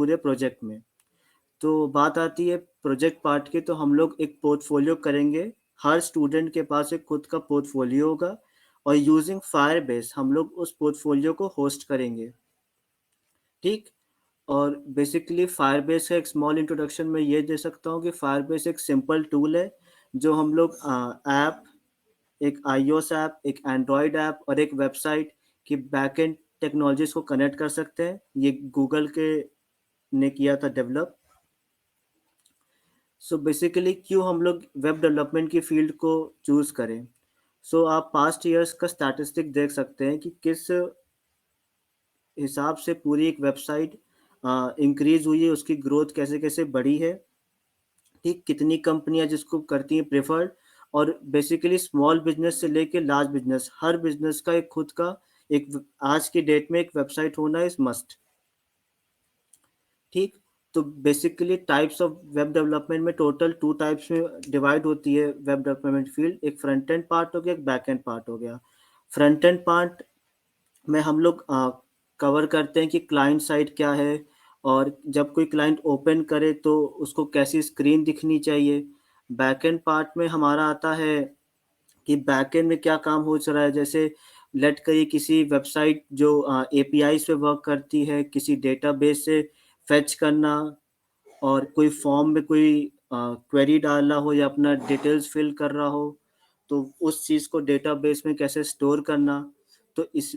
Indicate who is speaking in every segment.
Speaker 1: पूरे प्रोजेक्ट में। तो बात आती है प्रोजेक्ट पार्ट की, तो हम लोग एक पोर्टफोलियो करेंगे। हर स्टूडेंट के पास एक खुद का पोर्टफोलियो होगा और यूजिंग फायरबेस हम लोग उस पोर्टफोलियो को होस्ट करेंगे, ठीक। और बेसिकली फायरबेस का एक स्मॉल इंट्रोडक्शन मैं ये दे सकता हूँ कि फायरबेस एक सिंपल टूल है जो हम लोग ऐप, एक iOS ऐप, एक एंड्रॉयड ऐप और एक वेबसाइट की बैकएंड टेक्नोलॉजीज को कनेक्ट कर सकते हैं। ये गूगल के ने किया था डेवलप। सो बेसिकली क्यों हम लोग वेब डेवलपमेंट की फील्ड को चूज करें? सो आप पास्ट ईयर्स का स्टैटिस्टिक देख सकते हैं कि किस हिसाब से पूरी एक वेबसाइट इंक्रीज हुई है, उसकी ग्रोथ कैसे कैसे बढ़ी है, ठीक। कितनी कंपनियां जिसको करती हैं प्रेफर्ड, और बेसिकली स्मॉल बिजनेस से लेके लार्ज बिजनेस, हर बिजनेस का एक खुद का एक आज की डेट में एक वेबसाइट होना इज मस्ट, ठीक। तो basically types of web development में टोटल 2 टाइप्स में डिवाइड होती है वेब डेवलपमेंट फील्ड। एक फ्रंट एंड पार्ट हो गया, एक बैक एंड पार्ट हो गया। फ्रंट एंड पार्ट में हम लोग कवर करते हैं कि क्लाइंट साइड क्या है, और जब कोई क्लाइंट ओपन करे तो उसको कैसी स्क्रीन दिखनी चाहिए। बैकएंड पार्ट में हमारा आता है कि बैकएंड में क्या काम हो रहा है, जैसे लेट करिए किसी वेबसाइट जो एपीआई से वर्क करती है, किसी डेटाबेस से फेच करना, और कोई फॉर्म में कोई क्वेरी डालना हो या अपना डिटेल्स फिल कर रहा हो, तो उस चीज़ को डेटाबेस में कैसे स्टोर करना। तो इस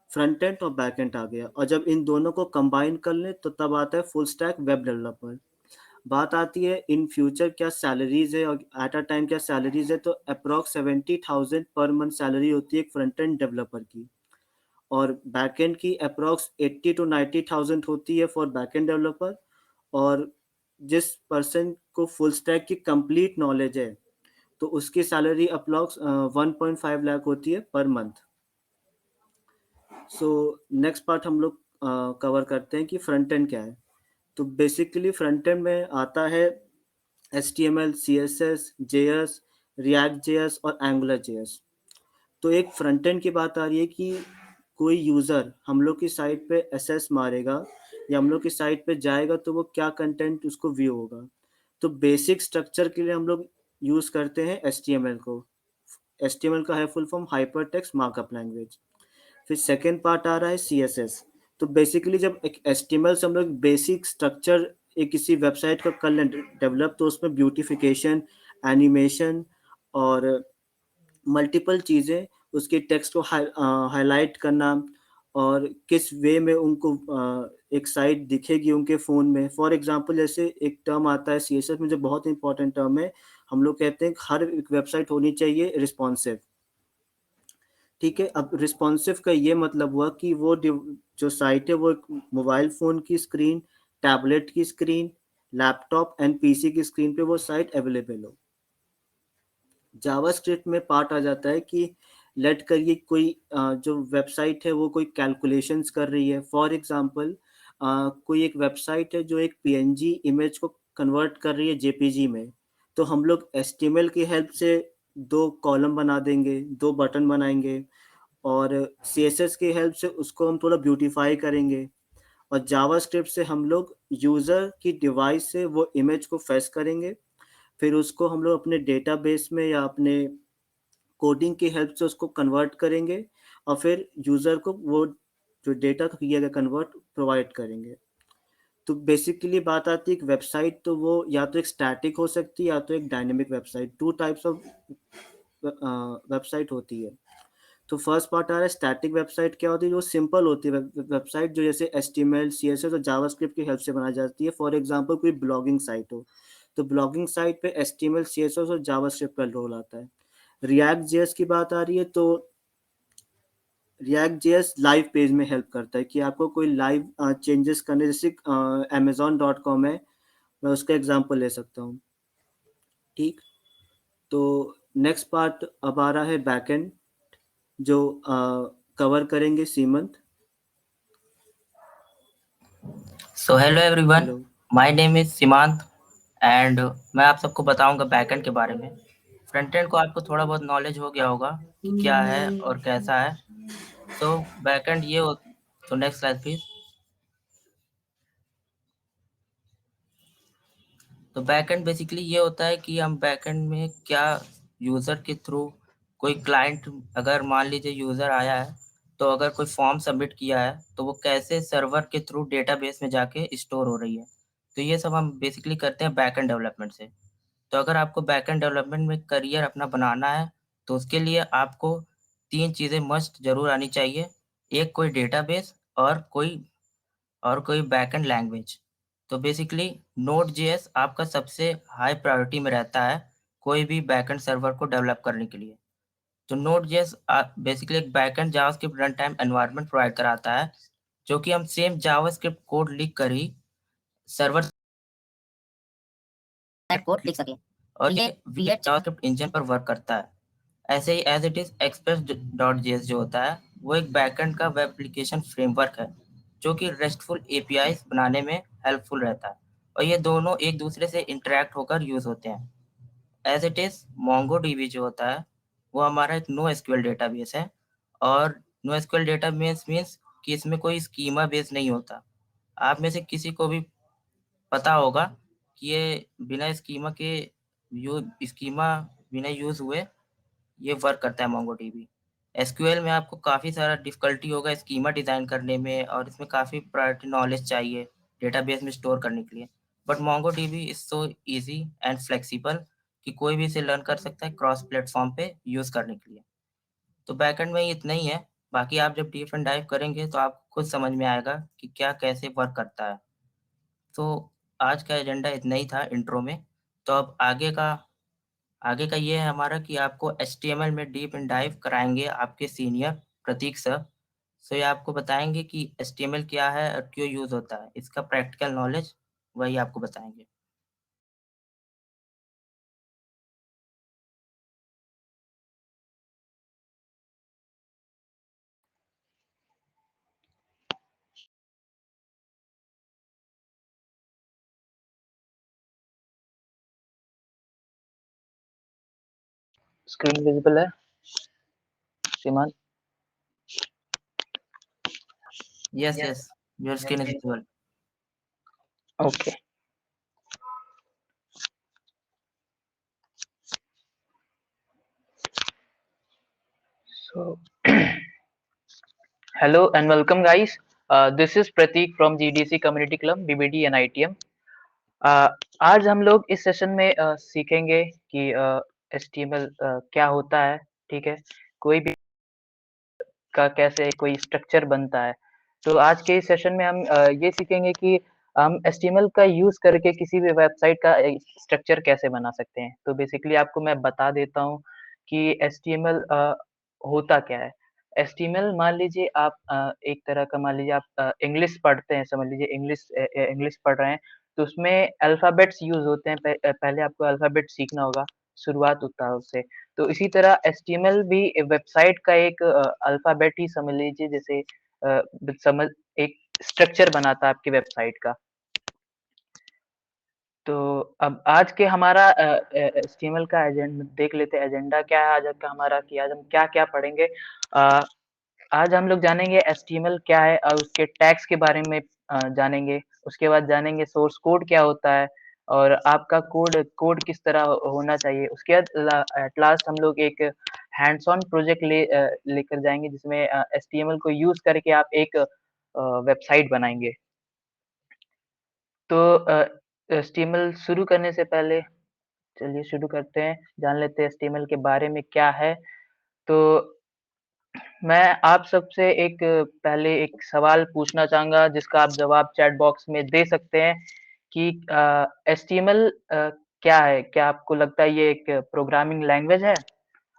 Speaker 1: फ्रंट एंड और बैक एंड आ गया, और जब इन दोनों को कंबाइन कर लें तो तब आता है फुल स्टैक वेब डेवलपर। बात आती है इन फ्यूचर क्या सैलरीज है और एट अ टाइम क्या सैलरीज है, तो अप्रॉक्स 70,000 पर मंथ सैलरी होती है एक फ्रंट एंड डेवलपर की, और बैक एंड की अप्रॉक्स 80 to 90,000 होती है फॉर बैक एंड डेवलपर। और जिस पर्सन को फुल स्टैक की कंप्लीट नॉलेज है तो उसकी सैलरी अप्रॉक्स 1.5 लाख होती है per month. So next part हम लोग कवर करते हैं कि फ्रंट एंड क्या है। तो बेसिकली फ्रंट एंड में आता है HTML, CSS, JS, React JS और Angular JS। तो एक फ्रंट एंड की बात आ रही है कि कोई यूज़र हम लोग की साइट पे एसएस मारेगा या हम लोग की साइट पे जाएगा तो वो क्या कंटेंट उसको व्यू होगा। तो बेसिक स्ट्रक्चर के लिए हम लोग यूज़ करते हैं HTML को। HTML का है full form hyper text markup language. फिर सेकेंड पार्ट आ रहा है CSS। तो बेसिकली जब एक HTML से हम लोग बेसिक स्ट्रक्चर एक किसी वेबसाइट का कर लें डेवलप, तो उसमें ब्यूटिफिकेशन, एनिमेशन और मल्टीपल चीज़ें, उसके टेक्स्ट को हाईलाइट करना, और किस वे में उनको एक साइट दिखेगी उनके फ़ोन में। फॉर एग्जांपल जैसे एक टर्म आता है CSS में जो बहुत इंपॉर्टेंट टर्म है, हम लोग कहते हैं कि हर एक वेबसाइट होनी चाहिए रिस्पॉन्सिव, ठीक है। अब रिस्पॉन्सिव का ये मतलब हुआ कि वो जो साइट है वो एक मोबाइल फ़ोन की स्क्रीन, टैबलेट की स्क्रीन, लैपटॉप एंड पीसी की स्क्रीन पे वो साइट अवेलेबल हो। जावास्क्रिप्ट में पार्ट आ जाता है कि लेट करिए कोई जो वेबसाइट है वो कोई कैलकुलेशंस कर रही है। फॉर एग्जांपल कोई एक वेबसाइट है जो एक पीएनजी इमेज को कन्वर्ट कर रही है जेपीजी में, तो हम लोग एचटीएमएल की हेल्प से 2 कॉलम बना देंगे, 2 बटन बनाएंगे, और सीएसएस की हेल्प से उसको हम थोड़ा ब्यूटीफाई करेंगे, और जावास्क्रिप्ट से हम लोग यूज़र की डिवाइस से वो इमेज को फेच करेंगे। फिर उसको हम लोग अपने डेटाबेस में या अपने कोडिंग की हेल्प से उसको कन्वर्ट करेंगे, और फिर यूज़र को वो जो डेटा किया गया कन्वर्ट प्रोवाइड करेंगे। तो बेसिकली बात आती है कि वेबसाइट तो वो या तो एक स्टैटिक हो सकती है या तो एक dynamic website. 2 types of website होती है। तो फर्स्ट पार्ट आ रहा है स्टैटिक वेबसाइट क्या होती है, जो सिंपल होती है वेबसाइट, जो जैसे HTML, CSS और जावास्क्रिप्ट की हेल्प से बनाई जाती है। फॉर एग्जांपल कोई ब्लॉगिंग साइट हो, तो ब्लॉगिंग साइट पे HTML, CSS और जावास्क्रिप्ट का रोल आता है। रिएक्ट जेएस की बात आ रही है, तो रिएक्ट जेएस लाइव पेज में हेल्प करता है कि आपको कोई लाइव चेंजेस करने, जैसे amazon.com है, मैं उसका एग्जांपल ले सकता हूँ, ठीक। तो नेक्स्ट पार्ट अब आ रहा है बैकएंड, जो कवर करेंगे Seemant.
Speaker 2: So hello everyone,
Speaker 1: hello.
Speaker 2: My name is Seemant and मैं आप सबको बताऊंगा बैकएंड के बारे में। फ्रंट एंड को आपको थोड़ा बहुत नॉलेज हो गया होगा कि क्या है और कैसा है। सो बैकएंड ये हो। तो नेक्स्ट स्लाइड प्लीज। तो बैकएंड बेसिकली ये होता है कि हम बैकएंड में क्या यूज़र के थ्रू कोई क्लाइंट, अगर मान लीजिए यूज़र आया है, तो अगर कोई फॉर्म सबमिट किया है, तो वो कैसे सर्वर के थ्रू डेटाबेस में जाके स्टोर हो रही है। तो ये सब हम बेसिकली करते हैं बैकएंड डेवलपमेंट से। तो अगर आपको बैकएंड डेवलपमेंट में करियर अपना बनाना है, तो उसके लिए आपको 3 चीज़ें मस्ट ज़रूर आनी चाहिए। एक कोई डेटाबेस और कोई बैकएंड लैंग्वेज। तो बेसिकली नोड.जेएस आपका सबसे हाई प्रायोरिटी में रहता है, कोई भी बैकएंड सर्वर को डेवलप करने के लिए। तो नोड.जेएस बेसिकली एक backend JavaScript run time environment provide कराता है, जो कि हम सेम जावास्क्रिप्ट कोड लिख कर ही सर्वर कोड लिख सकें, और ये वी8 जावास्क्रिप्ट इंजन पर वर्क करता है। ऐसे ही एज़ इट इज़ एक्सप्रेस.जेएस जो होता है, वो एक बैकएंड का वेब एप्लीकेशन फ्रेमवर्क है, जो कि रेस्टफुल एपीआईज़ बनाने में हेल्पफुल रहता है, और ये दोनों एक दूसरे से इंटरैक्ट होकर यूज़ होते हैं। एज़ इट इज़ मोंगोडीबी जो होता है, वो हमारा एक नोएसक्यूएल डेटाबेस है, और नोएसक्यूएल डेटाबेस मीन्स कि इसमें कोई स्कीमा बेस नहीं होता। आप में से किसी को भी पता होगा कि ये बिना स्कीमा बिना यूज़ हुए ये वर्क करता है मोंगोडीबी। एसक्यूएल में आपको काफ़ी सारा डिफ़िकल्टी होगा स्कीमा डिज़ाइन करने में, और इसमें काफ़ी प्रायोरिटी नॉलेज चाहिए डेटाबेस में स्टोर करने के लिए। But MongoDB is so easy and flexible कि कोई भी इसे लर्न कर सकता है क्रॉस प्लेटफ़ॉर्म पे यूज़ करने के लिए। तो बैकएंड में इतना ही है, बाकी आप जब डीप एंड डाइव करेंगे तो आपको खुद समझ में आएगा कि क्या कैसे वर्क करता है। तो आज का एजेंडा इतना ही था इंट्रो में। तो अब आगे का ये है हमारा कि आपको एचटीएमएल में डीप एंड डाइव कराएँगे आपके सीनियर प्रतीक सर। सो ये आपको बताएँगे कि एचटीएमएल क्या है और क्यों यूज़ होता है। इसका प्रैक्टिकल नॉलेज वही आपको बताएँगे।
Speaker 3: स्क्रीन विजिबल है श्रीमान?
Speaker 2: Yes, yes, your screen is visible.
Speaker 3: Okay. So hello and welcome guys. This is Pratik from GDC Community Club BBD and ITM. आज हम लोग इस सेशन में सीखेंगे कि HTML क्या होता है, ठीक है? कोई भी का कैसे कोई स्ट्रक्चर बनता है। तो आज के इस सेशन में हम ये सीखेंगे कि हम HTML का यूज़ करके किसी भी वेबसाइट का स्ट्रक्चर कैसे बना सकते हैं। तो बेसिकली आपको मैं बता देता हूँ कि HTML होता क्या है। HTML मान लीजिए आप एक तरह का मान लीजिए आप इंग्लिश पढ़ते हैं, समझ लीजिए इंग्लिश पढ़ रहे हैं, तो उसमें अल्फ़ाबेट्स यूज़ होते हैं। पहले आपको अल्फ़ाबेट सीखना होगा, शुरुआत होता है उससे। तो इसी तरह एचटीएमएल भी वेबसाइट का एक अल्फाबेट ही समझ लीजिए, जैसे समझ एक स्ट्रक्चर बनाता है आपकी वेबसाइट का। तो अब आज के हमारा एचटीएमएल का एजेंडा देख लेते हैं। एजेंडा क्या है आज का हमारा, कि आज हम क्या-क्या पढ़ेंगे। अ, आज हम लोग जानेंगे एचटीएमएल क्या है और उसके टैग्स के बारे में जानेंगे। उसके बाद जानेंगे सोर्स कोड क्या होता है और आपका कोड कोड किस तरह होना चाहिए। उसके बाद एट लास्ट हम लोग एक हैंड्स ऑन प्रोजेक्ट लेकर जाएँगे, जिसमें एचटीएमएल को यूज़ करके आप एक वेबसाइट बनाएँगे। तो एचटीएमएल शुरू करने से पहले चलिए शुरू करते हैं, जान लेते हैं एचटीएमएल के बारे में क्या है। तो मैं आप सबसे पहले एक सवाल पूछना चाहूँगा, जिसका आप जवाब चैट बॉक्स में दे सकते हैं कि एचटीएमएल क्या है? क्या आपको लगता है ये एक प्रोग्रामिंग लैंग्वेज है?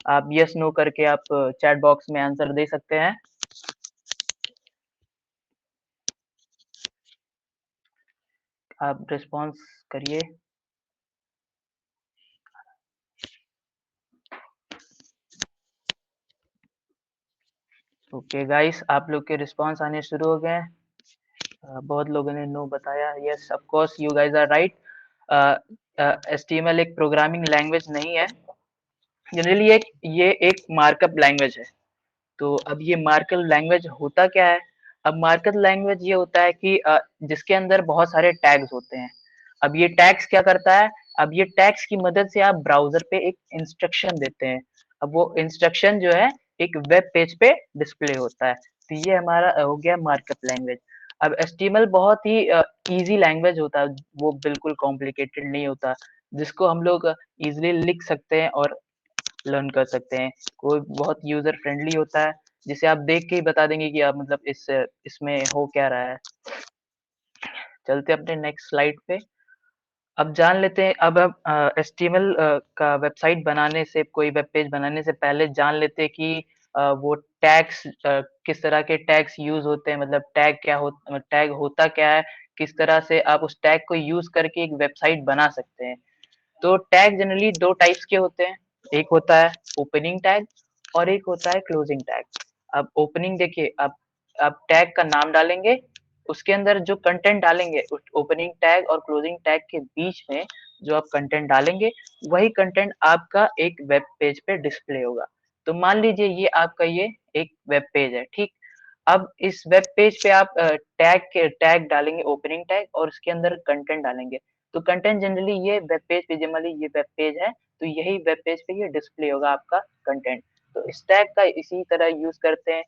Speaker 3: आप येस नो करके आप चैट बॉक्स में आंसर दे सकते हैं। आप रिस्पॉन्स करिए। ओके गाइस, आप लोग के रिस्पॉन्स आने शुरू हो गए हैं। बहुत लोगों ने नो बताया। Yes, of course you guys are right. HTML एक प्रोग्रामिंग लैंग्वेज नहीं है। जनरली ये एक मार्कअप लैंग्वेज है। तो अब ये मार्कअप लैंग्वेज होता क्या है? अब मार्कअप लैंग्वेज ये होता है कि जिसके अंदर बहुत सारे टैग्स होते हैं। अब ये टैग्स क्या करता है, अब ये टैग्स की मदद से आप ब्राउज़र पे एक इंस्ट्रक्शन देते हैं। अब वो इंस्ट्रक्शन जो है एक वेब पेज पे डिस्प्ले होता है। तो ये हमारा हो गया मार्कअप लैंग्वेज। अब एचटीएमएल बहुत ही ईज़ी लैंग्वेज होता है, वो बिल्कुल कॉम्प्लिकेटेड नहीं होता, जिसको हम लोग ईज़िली लिख सकते हैं और लर्न कर सकते हैं। कोई बहुत यूज़र फ्रेंडली होता है, जिसे आप देख के ही बता देंगे कि आप मतलब इसमें हो क्या रहा है। चलते हैं अपने नेक्स्ट स्लाइड पे। अब जान लेते हैं, अब हम एचटीएमएल का वेबसाइट बनाने से, कोई वेब पेज बनाने से पहले जान लेते हैं कि वो टैग्स किस तरह के टैग्स यूज़ होते हैं, मतलब टैग होता क्या है, किस तरह से आप उस टैग को यूज़ करके एक वेबसाइट बना सकते हैं। तो टैग जनरली 2 टाइप्स के होते हैं। एक होता है ओपनिंग टैग और एक होता है क्लोजिंग टैग। अब ओपनिंग देखिए, आप टैग का नाम डालेंगे, उसके अंदर जो कंटेंट डालेंगे, उस ओपनिंग टैग और क्लोजिंग टैग के बीच में जो आप कंटेंट डालेंगे, वही कंटेंट आपका एक वेब पेज पे डिस्प्ले होगा। तो मान लीजिए ये एक वेब पेज है, ठीक? अब इस वेब पेज पे आप टैग डालेंगे, ओपनिंग टैग, और उसके अंदर कंटेंट डालेंगे। तो कंटेंट जनरली ये वेब पेज पे, मान लीजिए ये वेब पेज है, तो यही वेब पेज पे ये डिस्प्ले होगा आपका कंटेंट। तो इस टैग का इसी तरह यूज़ करते हैं।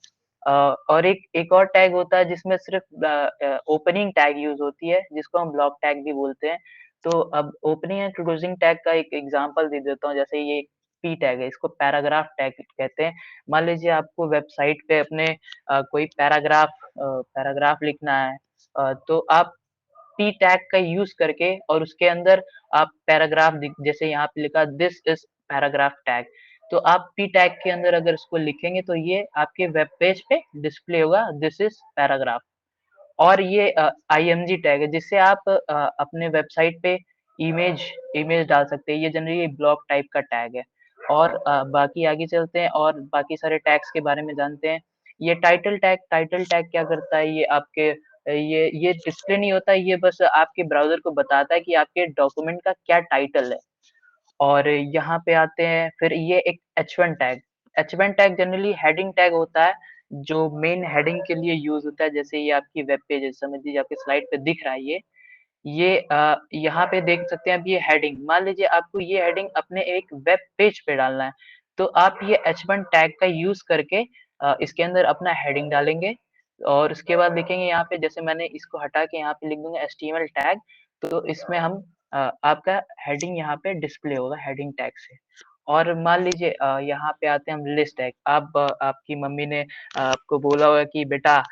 Speaker 3: और एक एक और टैग होता है जिसमें सिर्फ़ ओपनिंग टैग यूज़ होती है, जिसको हम ब्लॉक टैग भी बोलते हैं। तो अब ओपनिंग एंड क्लोजिंग टैग का एक एग्ज़ाम्पल दे देता हूँ, जैसे ये पी टैग है, इसको पैराग्राफ टैग कहते हैं। मान लीजिए आपको वेबसाइट पे अपने कोई पैराग्राफ लिखना है, तो आप पी टैग का यूज़ करके और उसके अंदर आप पैराग्राफ जैसे यहाँ पे लिखा दिस इज़ पैराग्राफ टैग, तो आप पी टैग के अंदर अगर इसको लिखेंगे तो ये आपके वेब पेज पे डिस्प्ले होगा, दिस इज़ पैराग्राफ। और ये आईएमजी टैग है, जिससे आप अपने वेबसाइट पे इमेज इमेज डाल सकते हैं। ये जनरली ब्लॉक टाइप का टैग है। और बाकी आगे चलते हैं और बाकी सारे टैग्स के बारे में जानते हैं। ये टाइटल टैग क्या करता है, ये आपके ये डिस्प्ले नहीं होता है, ये बस आपके ब्राउज़र को बताता है कि आपके डॉक्यूमेंट का क्या टाइटल है। और यहाँ पे आते हैं, फिर ये एक H one tag. H one tag generally heading tag होता है, जो मेन हेडिंग के लिए यूज़ होता है। जैसे ये आपकी वेब पेज है, समझ लीजिए आपकी स्लाइड पे दिख रहा है ये यहाँ पे देख सकते हैं, अब ये हेडिंग, मान लीजिए आपको ये हेडिंग अपने एक वेब पेज पे डालना है, तो आप ये एच1 टैग का यूज़ करके इसके अंदर अपना हेडिंग डालेंगे और उसके बाद लिखेंगे यहाँ पे, जैसे मैंने इसको हटा के यहाँ पे लिख दूँगा एचटीएमएल टैग, तो इसमें हम आपका हेडिंग यहाँ पे डिस्प्ले होगा हेडिंग टैग से। और मान लीजिए यहाँ पे आते हैं हम लिस्ट टैग। आपकी मम्मी ने आपको बोला होगा कि बेटा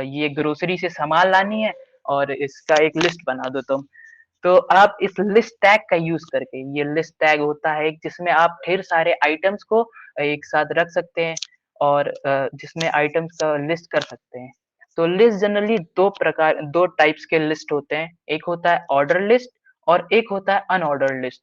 Speaker 3: ये ग्रोसरी से सामान लानी है और इसका एक लिस्ट बना दो तुम। तो आप इस लिस्ट टैग का यूज़ करके, ये लिस्ट टैग होता है एक, जिसमें आप ढेर सारे आइटम्स को एक साथ रख सकते हैं और जिसमें आइटम्स का लिस्ट कर सकते हैं। तो लिस्ट जनरली 2 टाइप्स के लिस्ट होते हैं। एक होता है ऑर्डर लिस्ट और एक होता है अनऑर्डर्ड लिस्ट।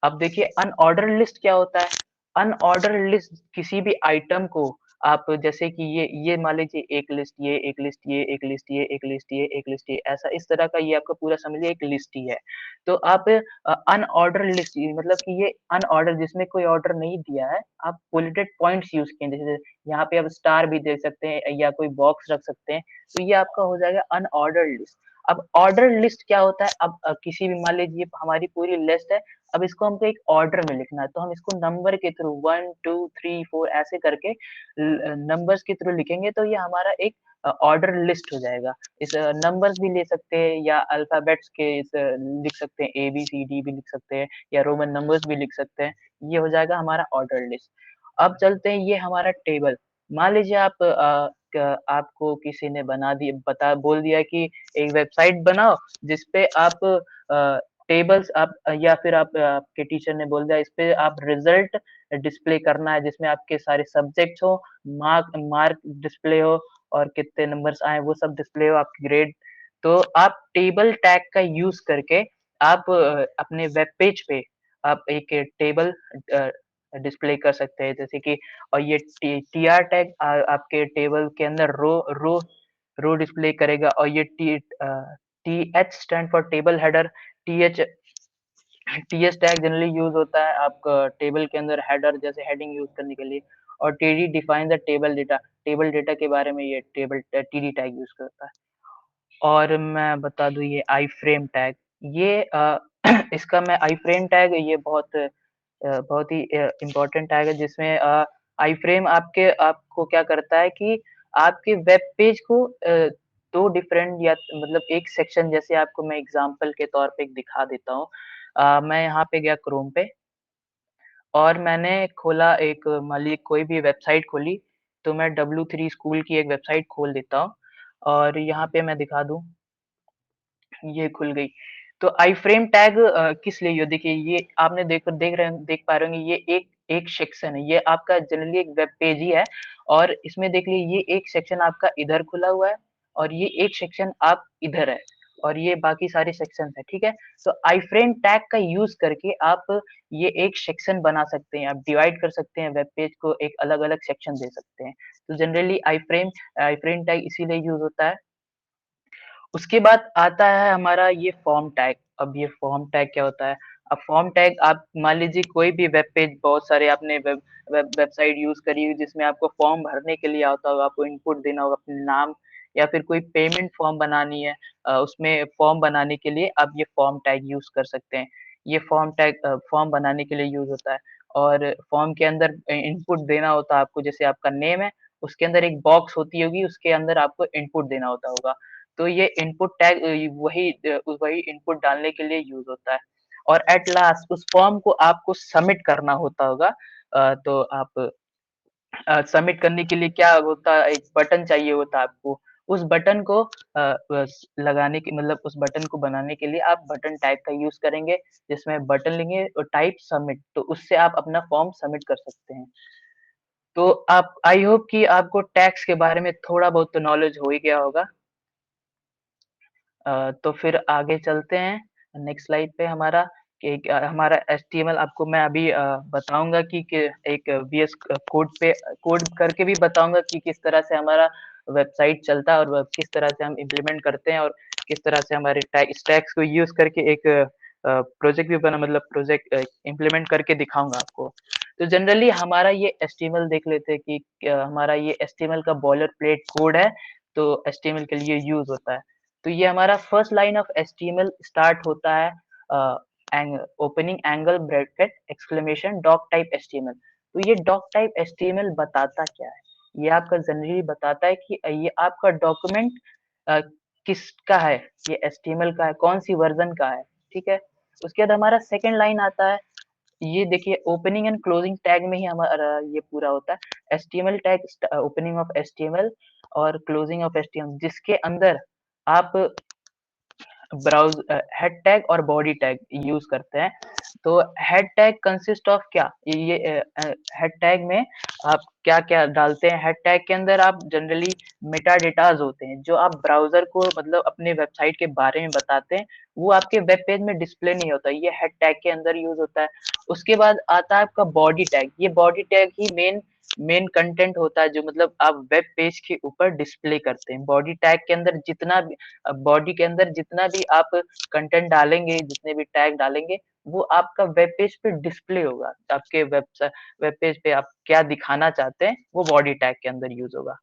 Speaker 3: अब देखिए अनऑर्डर्ड लिस्ट क्या होता है? अनऑर्डर्ड लिस्ट किसी भी आइटम को आप, जैसे कि ये मान लीजिए एक लिस्ट, ये एक लिस्ट, ये एक लिस्ट, ये एक लिस्ट, ये एक लिस्ट, ये ऐसा इस तरह का ये आपका पूरा समझिए एक लिस्ट ही है। तो आप अनऑर्डर्ड लिस्ट, मतलब कि ये अनऑर्डर जिसमें कोई ऑर्डर नहीं दिया है, आप बुलेटेड पॉइंट्स यूज़ किए, जैसे यहाँ पे आप स्टार भी दे सकते हैं या कोई बॉक्स रख सकते हैं, तो ये आपका हो जाएगा अनऑर्डर्ड लिस्ट। अब ऑर्डर्ड लिस्ट क्या होता है? अब किसी भी, मान लीजिए हमारी पूरी लिस्ट है, अब इसको हमको एक ऑर्डर में लिखना है, तो हम इसको नंबर के थ्रू 1, 2, 3, 4 ऐसे करके नंबर्स के थ्रू लिखेंगे, तो ये हमारा एक ऑर्डर लिस्ट हो जाएगा। इस नंबर्स भी ले सकते हैं या अल्फाबेट्स के लिख सकते हैं, ए बी सी डी भी लिख सकते हैं या रोमन नंबर्स भी लिख सकते हैं। ये हो जाएगा हमारा ऑर्डर लिस्ट। अब चलते हैं, ये हमारा टेबल। मान लीजिए आपको किसी ने बोल दिया कि एक वेबसाइट बनाओ जिसपे आप टेबल्स, आप या फिर आपके टीचर ने बोल दिया इस पे आप रिजल्ट डिस्प्ले करना है, जिसमें आपके सारे सब्जेक्ट्स हो, मार्क मार्क डिस्प्ले हो और कितने नंबर्स आए वो सब डिस्प्ले हो, आपकी ग्रेड। तो आप टेबल टैग का यूज़ करके आप अपने वेब पेज पे आप एक टेबल अ, डिस्प्ले कर सकते हैं, जैसे कि, और ये टीआर टैग आपके टेबल के अंदर रो डिस्प्ले करेगा, और ये TH stand for table header. TH TS tag generally use होता है आपका टेबल के अंदर हेडर जैसे हेडिंग यूज़ करने के लिए। और TD define the table data के बारे में ये टीडी टैग यूज़ करता है। और मैं बता दूँ, ये आई फ्रेम टैग, ये इसका मैं आईफ्रेम टैग, ये बहुत ही इम्पोर्टेंट टैग है, जिसमें आईफ्रेम आपको क्या करता है कि आपके वेब पेज को 2 डिफरेंट या मतलब एक सेक्शन, जैसे आपको मैं एग्ज़ाम्पल के तौर पे एक दिखा देता हूँ। मैं यहाँ पे गया क्रोम पे और मैंने खोला एक, मान लीजिए कोई भी वेबसाइट खोली, तो मैं W3 स्कूल की एक वेबसाइट खोल देता हूँ और यहाँ पे मैं दिखा दूँ, ये खुल गई। तो आईफ्रेम टैग किस लिए ये देखिए, ये आपने देख पा रहे होंगे, ये एक सेक्शन है, ये आपका जनरली एक वेब पेज ही है और इसमें देख लीजिए ये एक सेक्शन आपका इधर खुला हुआ है और ये एक सेक्शन आप इधर है और ये बाकी सारे सेक्शंस हैं, ठीक है? तो आईफ्रेम टैग का यूज़ करके आप ये एक सेक्शन बना सकते हैं, आप डिवाइड कर सकते हैं वेब पेज को, एक अलग-अलग सेक्शन दे सकते हैं। तो जनरली आईफ्रेम टैग इसीलिए यूज़ होता है। उसके बाद आता है हमारा ये फॉर्म टैग। अब ये फॉर्म टैग क्या होता है? अब फॉर्म टैग, आप मान लीजिए कोई भी वेब पेज, बहुत सारे आपने वेबसाइट यूज़ करी हुई जिसमें आपको फॉर्म भरने के लिए आता होगा, आपको इनपुट देना होगा अपना नाम या फिर कोई पेमेंट फॉर्म बनानी है, उसमें फॉर्म बनाने के लिए आप ये फॉर्म टैग यूज़ कर सकते हैं। ये फॉर्म टैग फॉर्म बनाने के लिए यूज़ होता है और फॉर्म के अंदर इनपुट देना होता है आपको, जैसे आपका नेम है, उसके अंदर एक बॉक्स होती होगी, उसके अंदर आपको इनपुट देना होता होगा। तो ये इनपुट टैग वही इनपुट डालने के लिए यूज़ होता है और एट लास्ट उस फॉर्म को आपको सबमिट करना होता होगा। तो आप सबमिट करने के लिए क्या होता है, एक बटन चाहिए होता है आपको। उस बटन को बस लगाने की मतलब उस बटन को बनाने के लिए आप बटन टाइप का यूज़ करेंगे, जिसमें बटन लेंगे और टाइप सबमिट, तो उससे आप अपना फॉर्म सबमिट कर सकते हैं। तो आप, आई होप कि आपको टैग्स के बारे में थोड़ा बहुत तो नॉलेज हो ही गया होगा। तो फिर आगे चलते हैं नेक्स्ट स्लाइड पे हमारा, कि हमारा एचटीएमएल आपको मैं अभी बताऊँगा कि एक वीएस कोड करके भी बताऊँगा कि किस तरह से हमारा वेबसाइट चलता है और किस तरह से हम इम्प्लीमेंट करते हैं और किस तरह से हमारे स्टैक्स को यूज़ करके एक प्रोजेक्ट भी बना, मतलब प्रोजेक्ट इम्प्लीमेंट करके दिखाऊँगा आपको। तो जनरली हमारा ये एचटीएमएल देख लेते हैं कि हमारा ये एचटीएमएल का बॉयलर प्लेट कोड है, तो एचटीएमएल के लिए यूज़ होता है। तो ये हमारा first line of HTML start होता है opening angle bracket exclamation doc type HTML. तो ये डॉक टाइप एचटीएमएल बताता क्या है? ये आपका जनरली बताता है कि ये आपका डॉक्यूमेंट किसका है, ये एचटीएमएल का है, कौन सी वर्जन का है, ठीक है? उसके बाद हमारा सेकंड लाइन आता है, ये देखिए ओपनिंग एंड क्लोजिंग टैग में ही हमारा ये पूरा होता है। HTML tag opening of HTML और क्लोजिंग ऑफ एचटीएमएल, जिसके अंदर आप हेड टैग और बॉडी टैग यूज करते हैं। तो हेड टैग कंसिस्ट ऑफ क्या, ये हेड टैग में आप क्या क्या डालते हैं? हेड टैग के अंदर आप जनरली मेटा डेटाज होते हैं, जो आप ब्राउजर को मतलब अपने वेबसाइट के बारे में बताते हैं, वो आपके वेब पेज में डिस्प्ले नहीं होता, ये हेड टैग के अंदर यूज होता है। उसके बाद आता है आपका बॉडी टैग। ये बॉडी टैग ही मेन कंटेंट होता है, जो मतलब आप वेब पेज के ऊपर डिस्प्ले करते हैं। बॉडी टैग के अंदर जितना भी बॉडी के अंदर जितना भी आप कंटेंट डालेंगे, जितने भी टैग डालेंगे, वो आपका वेब पेज पे डिस्प्ले होगा। आपके वेब पेज पे आप क्या दिखाना चाहते हैं, वो बॉडी टैग के अंदर यूज होगा।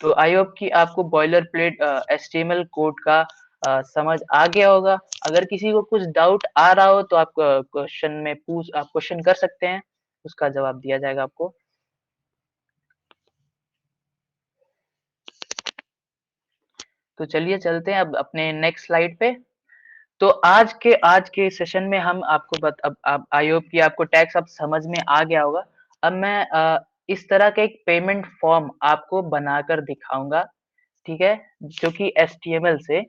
Speaker 3: तो आई होप कि आपको बॉयलर प्लेट एचटीएमएल कोड का समझ आ गया होगा। अगर किसी को कुछ डाउट आ रहा हो तो आप क्वेश्चन कर सकते हैं, उसका जवाब दिया जाएगा आपको। तो चलिए चलते हैं अब अपने नेक्स्ट स्लाइड पे। तो आज के सेशन में हम आपको अब आई होप कि आपको टैक्स अब समझ में आ गया होगा। अब मैं इस तरह का एक पेमेंट फॉर्म आपको बनाकर दिखाऊंगा, ठीक है? जो कि एचटीएमएल से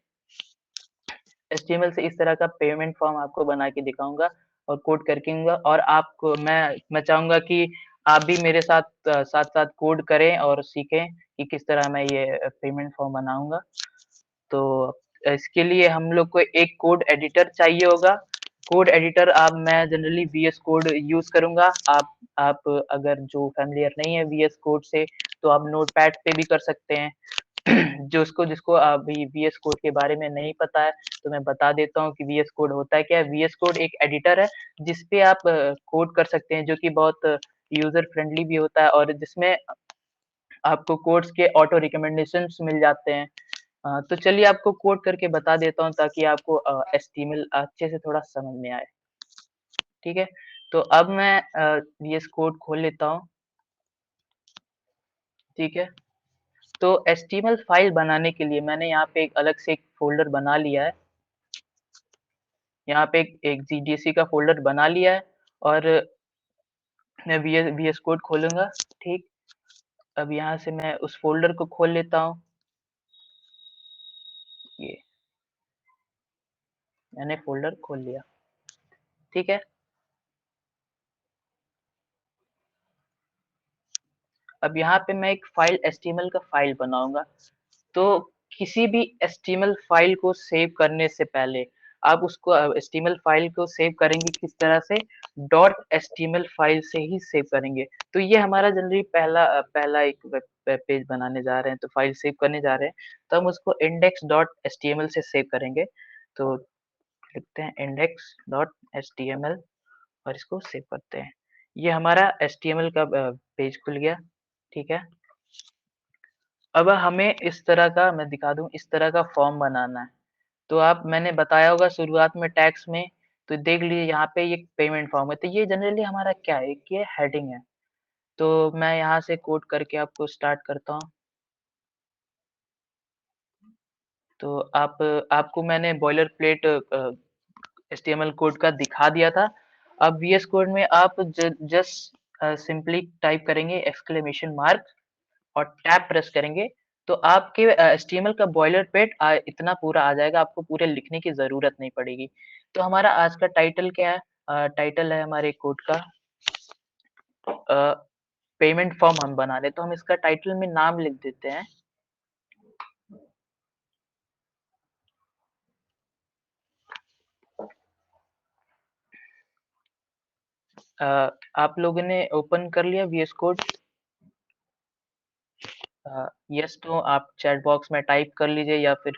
Speaker 3: इस तरह का पेमेंट फॉर्म आपको बना के दिखाऊंगा और कोड करके दूंगा, और आपको मैं चाहूंगा कि आप भी मेरे साथ साथ साथ कोड करें और सीखें कि किस तरह मैं ये पेमेंट फॉर्म बनाऊंगा। तो इसके लिए हम लोग को एक कोड एडिटर चाहिए होगा। कोड एडिटर मैं जनरली वीएस कोड यूज करूंगा। आप अगर जो फैमिलियर नहीं है वीएस कोड से, तो आप नोटपैड पे भी कर सकते हैं। जिसको अभी वीएस कोड के बारे में नहीं पता है, तो मैं बता देता हूँ कि वीएस कोड होता है क्या है। वीएस कोड एक एडिटर है जिसपे आप कोड कर सकते हैं, जो कि बहुत यूजर फ्रेंडली भी होता है और जिसमें आपको कोड्स के ऑटो रिकमेंडेशंस मिल जाते हैं। तो चलिए आपको कोड करके बता देता हूँ ताकि आपको HTML अच्छे से थोड़ा समझ में आए। ठीक है? तो अब मैं VS कोड खोल लेता हूँ। ठीक है? तो HTML फाइल बनाने के लिए मैंने यहाँ पे एक अलग से एक फ़ोल्डर बना लिया है। यहाँ पे एक GDC का फ़ोल्डर बना लिया है और मैं VS कोड खोलूँगा। ठीक? अब यहाँ से मैं उस फ़ोल्डर को खोल लेता हूँ। ये मैंने फ़ोल्डर खोल लिया। ठीक है? अब यहाँ पे मैं एक फाइल HTML का फाइल बनाऊँगा। तो किसी भी HTML फाइल को सेव करने से पहले आप उसको HTML फाइल को सेव करेंगे किस तरह से? .html फाइल से ही सेव करेंगे। तो ये हमारा जनरली पहला एक वेब पेज बनाने जा रहे हैं, तो फाइल सेव करने जा रहे हैं, तो हम उसको index.html से सेव करेंगे। तो लिखते हैं index.html और इसको सेव करते हैं। ये हमारा HTML का पेज खुल गया। ठीक है? अब हमें इस तरह का मैं दिखा दूँ, इस तरह का फॉर्म बनाना है। तो मैंने बताया होगा शुरुआत में टैग्स में, तो देख लीजिए यहाँ पे ये पेमेंट फॉर्म है। तो ये जनरली हमारा क्या है, कि ये हेडिंग है। तो मैं यहाँ से कोड करके आपको स्टार्ट करता हूँ। तो आपको मैंने बॉयलर प्लेट HTML कोड का दिखा दिया था। अब VS कोड में आप जस्ट सिंपली टाइप करेंगे एक्सक्लेमेशन मार्क और टैब प्रेस करेंगे तो आपके HTML का बॉयलर प्लेट इतना पूरा आ जाएगा, आपको पूरे लिखने की ज़रूरत नहीं पड़ेगी। तो हमारा आज का टाइटल क्या है? टाइटल है हमारे कोड का पेमेंट फॉर्म हम बना रहे हैं, तो हम इसका टाइटल में नाम लिख देते हैं। आप लोगों ने ओपन कर लिया VS कोड? यस तो आप चैट बॉक्स में टाइप कर लीजिए या फिर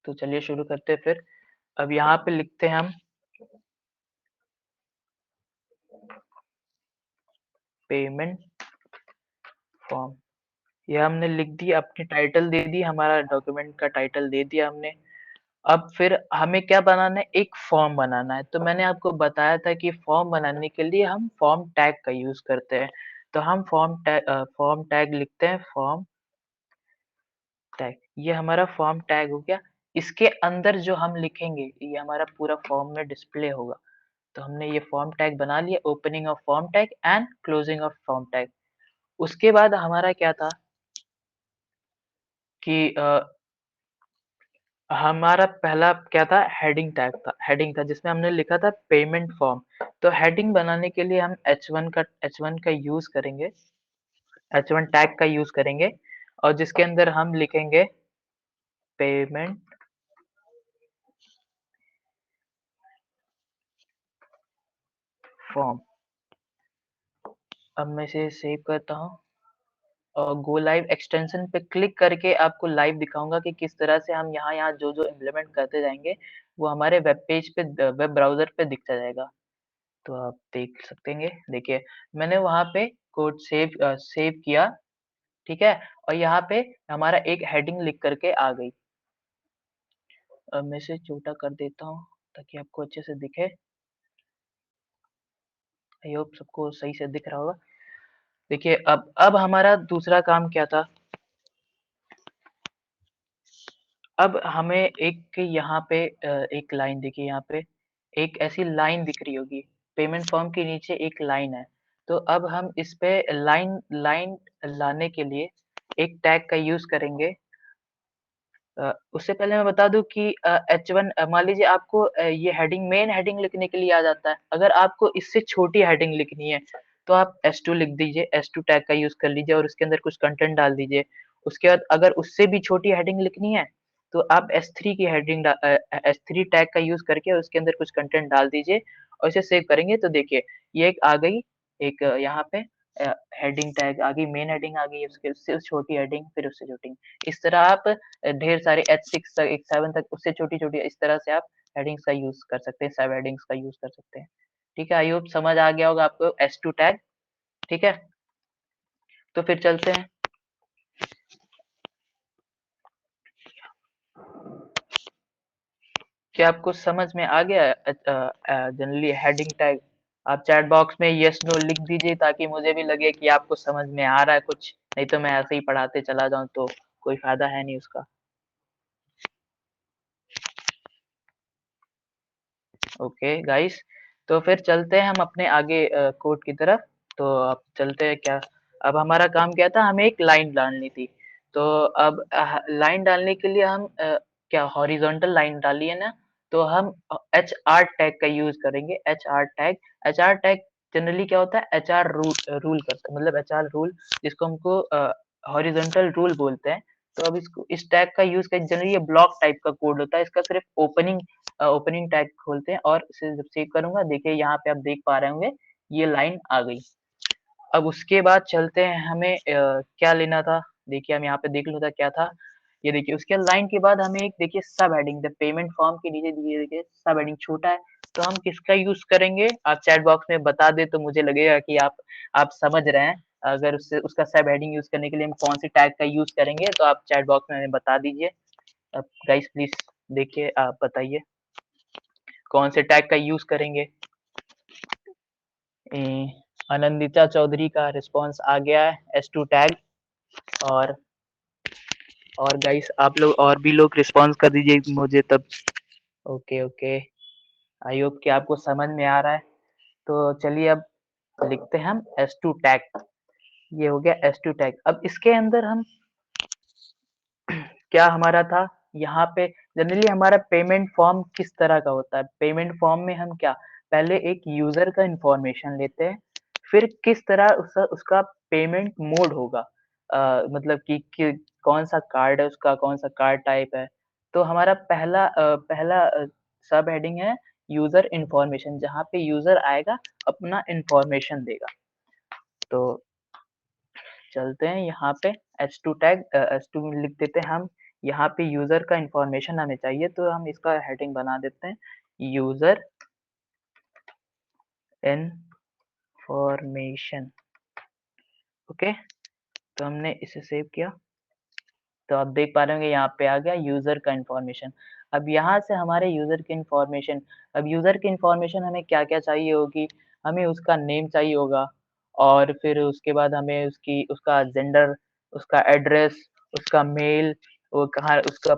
Speaker 3: तो चलिए शुरू करते हैं फिर। अब यहाँ पे लिखते हैं हम पेमेंट फॉर्म। ये हमने लिख दिया, अपनी टाइटल दे दी, हमारा डॉक्यूमेंट का टाइटल दे दिया हमने। अब फिर हमें क्या बनाना है? एक फॉर्म बनाना है। तो मैंने आपको बताया था कि फॉर्म बनाने के लिए हम फॉर्म टैग का यूज़ करते हैं। तो हम फॉर्म टैग लिखते हैं फॉर्म टैग। ये हमारा फॉर्म टैग हो गया। इसके अंदर जो हम लिखेंगे ये हमारा पूरा फॉर्म में डिस्प्ले होगा। तो हमने ये फॉर्म टैग बना लिया, opening of form tag and closing of form tag. उसके बाद हमारा क्या था कि हमारा पहला क्या था? हेडिंग टैग था, हेडिंग था जिसमें हमने लिखा था पेमेंट फॉर्म। तो हेडिंग बनाने के लिए हम H1 का यूज़ करेंगे, H1 टैग का यूज़ करेंगे और जिसके अंदर हम लिखेंगे पेमेंट फॉर्म। अब मैं इसे सेव करता हूँ और गो लाइव एक्सटेंशन पे क्लिक करके आपको लाइव दिखाऊँगा कि किस तरह से हम यहाँ जो-जो इम्प्लीमेंट करते जाएँगे, वो हमारे वेब पेज पे वेब ब्राउज़र पे दिखता जाएगा। तो आप देख सकते हैं, देखिए मैंने वहाँ पे कोड सेव किया, ठीक है? और यहाँ पे हमारा एक हेडिंग लिख कर के आ गई। अब मैं इसे छोटा कर देता हूँ ताकि आपको अच्छे से दिखे। आई होप सबको सही से दिख रहा होगा। देखिए अब हमारा दूसरा काम क्या था? अब हमें एक यहाँ पे एक लाइन देखिए यहाँ पे, एक ऐसी लाइन दिख रही होगी, पेमेंट फॉर्म के नीचे एक लाइन है। तो अब हम इस पे लाइन लाइन लाने के लिए एक टैग का यूज़ करेंगे। उससे पहले मैं बता दूँ कि H1 मान लीजिए आपको ये हेडिंग मेन हेडिंग लिखने के लिए आ जाता है। अगर आपको इससे छोटी हेडिंग लिखनी है, तो आप S2 लिख दीजिए, S2 टैग का यूज़ कर लीजिए और उसके अंदर कुछ कंटेंट डाल दीजिए। उसके बाद अगर उससे भी छोटी हेडिंग लिखनी है, तो आप S3 की S3 टैग का यूज़ करके उसके अंदर कुछ कंटेंट डाल दीजिए और इसे सेव करेंगे तो देखिए, ये एक आ गई, एक यहाँ पे हेडिंग टैग आ गई, मेन हेडिंग आ गई, उसके उससे छोटी हेडिंग, फिर उससे छोटी। इस तरह आप ढेर सारे H6 तक 7 तक उससे छोटी-छोटी इस तरह से आप हेडिंग्स का यूज़ कर सकते हैं, सब हेडिंग्स का यूज़ कर सकते हैं। ठीक है, आई होप समझ आ गया होगा आपको S2 टैग। ठीक है, तो फिर चलते हैं। क्या आपको समझ में आ गया जनरली हेडिंग टैग? आप चैट बॉक्स में यस नो लिख दीजिए ताकि मुझे भी लगे कि आपको समझ में आ रहा है कुछ, नहीं तो मैं ऐसे ही पढ़ाते चला जाऊं तो कोई फायदा है नहीं उसका। ओके गाइस, तो फिर चलते हैं हम अपने आगे कोड की तरफ। तो अब चलते हैं क्या, अब हमारा काम क्या था, हमें एक लाइन डालनी थी। तो अब लाइन डालने के लिए हम क्या हॉरिजॉन्टल लाइन डाली है ना, तो हम एच आर टैग का यूज करेंगे। एच आर टैग जनरली क्या होता है, एच आर रूल करता है, मतलब एच आर रूल जिसको हमको हॉरिजॉन्टल रूल बोलते हैं। तो अब इसको इस टैग का यूज कर, जनरली ये ब्लॉक टाइप का कोड होता है, इसका सिर्फ ओपनिंग टैग खोलते हैं और इसे जब सेव करूंगा, देखिए यहाँ पे आप देख पा रहे होंगे ये लाइन आ गई। अब उसके बाद चलते हैं, हमें क्या लेना था, देखिए हम यहाँ पे देख लेता क्या था। ये देखिए उसके लाइन के बाद हमें एक देखिए सब हेडिंग, द पेमेंट फॉर्म के नीचे देखिए सब हेडिंग छोटा है, तो हम किसका यूज करेंगे, आप चैट बॉक्स में बता दे तो मुझे लगेगा कि आप समझ रहे हैं। अगर उससे उसका सब हेडिंग यूज करने के लिए हम कौन सी टैग का यूज करेंगे, तो आप चैट बॉक्स में हमें बता दीजिए। अब गाइस प्लीज देखिए, आप बताइए कौन से टैग का यूज करेंगे। आनंदिता चौधरी का रिस्पांस आ गया है, S2 टैग। और गाइस आप लोग और भी लोग रिस्पांस कर दीजिए मुझे तब। ओके ओके, आई होप कि आपको समझ में आ रहा है। तो चलिए अब लिखते हैं हम S2 टैग। ये हो गया S2 टैग। अब इसके अंदर हम क्या हमारा था, यहाँ पे जनरली हमारा पेमेंट फॉर्म किस तरह का होता है, पेमेंट फॉर्म में हम क्या पहले एक यूजर का इंफॉर्मेशन लेते हैं, फिर किस तरह उसका पेमेंट मोड होगा, मतलब कि कौन सा कार्ड है उसका, कौन सा कार्ड टाइप है। तो हमारा पहला सब हेडिंग है यूजर इंफॉर्मेशन, जहाँ पे यूजर आएगा अपना इंफॉर्मेशन देगा। तो चलते हैं यहाँ पे H2 टैग, H2 में लिख देते हैं हम, यहाँ पे यूजर का इंफॉर्मेशन हमें चाहिए, तो हम इसका हेडिंग बना देते हैं यूजर इन्फॉर्मेशन। ओके, तो हमने इसे सेव किया, तो आप देख पा रहे होंगे यहाँ पे आ गया यूजर का इंफॉर्मेशन। अब यहाँ से हमारे यूजर की इंफॉर्मेशन, अब यूजर की इंफॉर्मेशन हमें क्या क्या चाहिए होगी, हमें उसका नेम चाहिए होगा, और फिर उसके बाद हमें उसका जेंडर, उसका एड्रेस, उसका मेल, वो कहाँ, उसका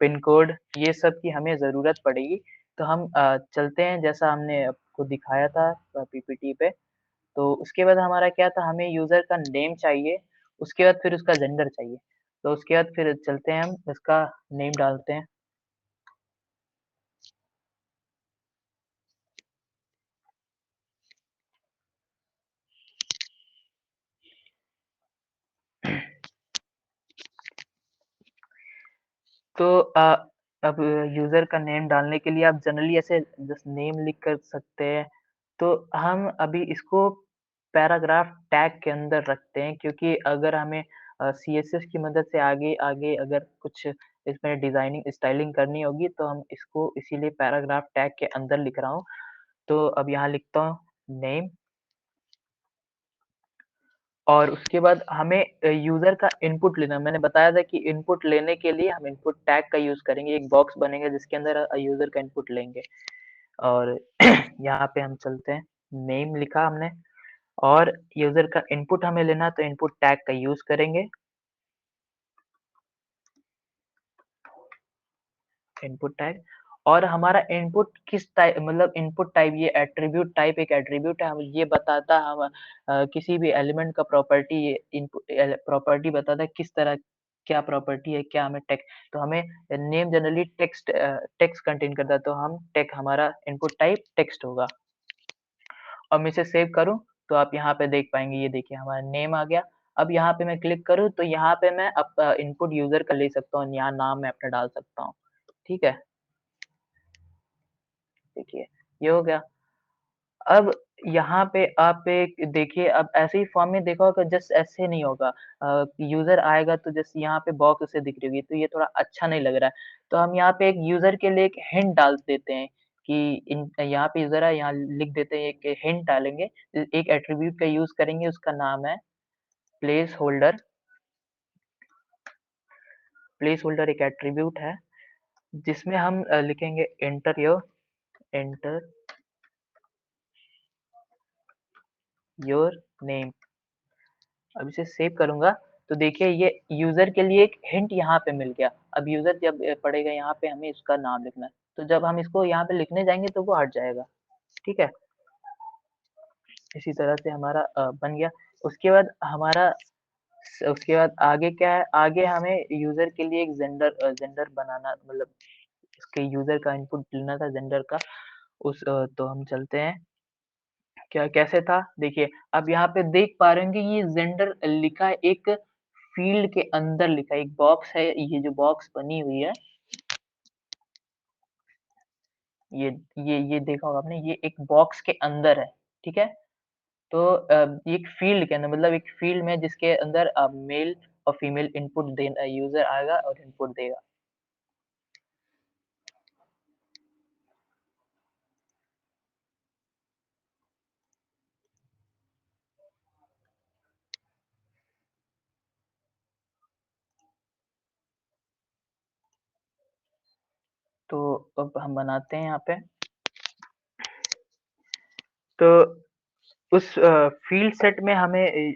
Speaker 3: पिन कोड, ये सब की हमें ज़रूरत पड़ेगी। तो हम चलते हैं जैसा हमने आपको दिखाया था पीपीटी पे। तो उसके बाद हमारा क्या था, हमें यूज़र का नेम चाहिए, उसके बाद फिर उसका जेंडर चाहिए। तो उसके बाद फिर चलते हैं हम इसका नेम डालते हैं। तो अब यूज़र का नेम डालने के लिए आप जनरली ऐसे जस्ट नेम लिख कर सकते हैं। तो हम अभी इसको पैराग्राफ टैग के अंदर रखते हैं, क्योंकि अगर हमें सीएसएस की मदद से आगे आगे अगर कुछ इसमें डिजाइनिंग स्टाइलिंग करनी होगी, तो हम इसको इसीलिए पैराग्राफ टैग के अंदर लिख रहा हूँ। तो अब यहाँ लिखता हूँ नेम, और उसके बाद हमें यूज़र का इनपुट लेना, मैंने बताया था कि इनपुट लेने के लिए हम इनपुट टैग का यूज़ करेंगे, एक बॉक्स बनेगा जिसके अंदर यूज़र का इनपुट लेंगे। और यहाँ पे हम चलते हैं, नेम लिखा हमने, और यूज़र का इनपुट हमें लेना, तो इनपुट टैग का यूज़ करेंगे, इनपुट टैग। और हमारा इनपुट किस टाइप, मतलब इनपुट टाइप, ये एट्रीब्यूट टाइप एक एट्रीब्यूट है, हम ये बताता है हम किसी भी एलिमेंट का प्रॉपर्टी, इनपुट प्रॉपर्टी बताता है किस तरह क्या प्रॉपर्टी है, क्या हमें टेक्स्ट, तो हमें नेम जनरली टेक्स्ट कंटेन करता है, तो हम हमारा इनपुट टाइप टेक्स्ट होगा। और मैं इसे सेव करूँ, तो आप यहाँ पे देख पाएंगे, ये देखिए हमारा नेम आ गया। अब यहाँ पे मैं क्लिक करूँ, तो यहाँ पे मैं इनपुट यूजर का ले सकता हूँ, यहाँ नाम मैं अपना डाल सकता हूँ। ठीक है, देखिए ये हो गया। अब यहाँ पे आप एक देखिए, अब ऐसे ही फॉर्म में देखा होगा, जस्ट ऐसे नहीं होगा, यूजर आएगा तो जस्ट यहाँ पे बॉक्स उसे दिख रही होगी, तो ये थोड़ा अच्छा नहीं लग रहा है। तो हम यहाँ पे एक यूजर के लिए एक हिंट डाल देते हैं कि यहाँ पे यूजर है, यहाँ लिख देते हैं, एक हिंट डालेंगे, एक एट्रीब्यूट का यूज करेंगे, उसका नाम है प्लेस होल्डर। प्लेस होल्डर एक एट्रीब्यूट है जिसमें हम लिखेंगे एंटर योर नेम। अब इसे सेव करूंगा तो देखिए ये यूजर के लिए एक हिंट यहाँ पे मिल गया। अब यूजर जब पढ़ेगा यहाँ पे हमें इसका नाम लिखना है, तो जब हम इसको यहाँ पे लिखने जाएंगे तो वो हट जाएगा। ठीक है, इसी तरह से हमारा बन गया। उसके बाद उसके बाद आगे क्या है, आगे हमें यूजर के लिए एक जेंडर बनाना, मतलब इसके यूजर का इनपुट लेना था जेंडर का। तो हम चलते हैं, क्या कैसे था देखिए। अब यहाँ पे देख पा रहे होंगे ये जेंडर लिखा है, एक फील्ड के अंदर लिखा है, एक बॉक्स है, ये जो बॉक्स बनी हुई है, ये ये देखा होगा आपने, ये एक बॉक्स के अंदर है। ठीक है, तो ये एक फील्ड के अंदर, मतलब एक फील्ड में जिसके अंदर मेल और फीमेल इनपुट देना, यूजर आएगा और इनपुट देगा। तो अब हम बनाते हैं यहाँ पे, तो उस फील्ड सेट में हमें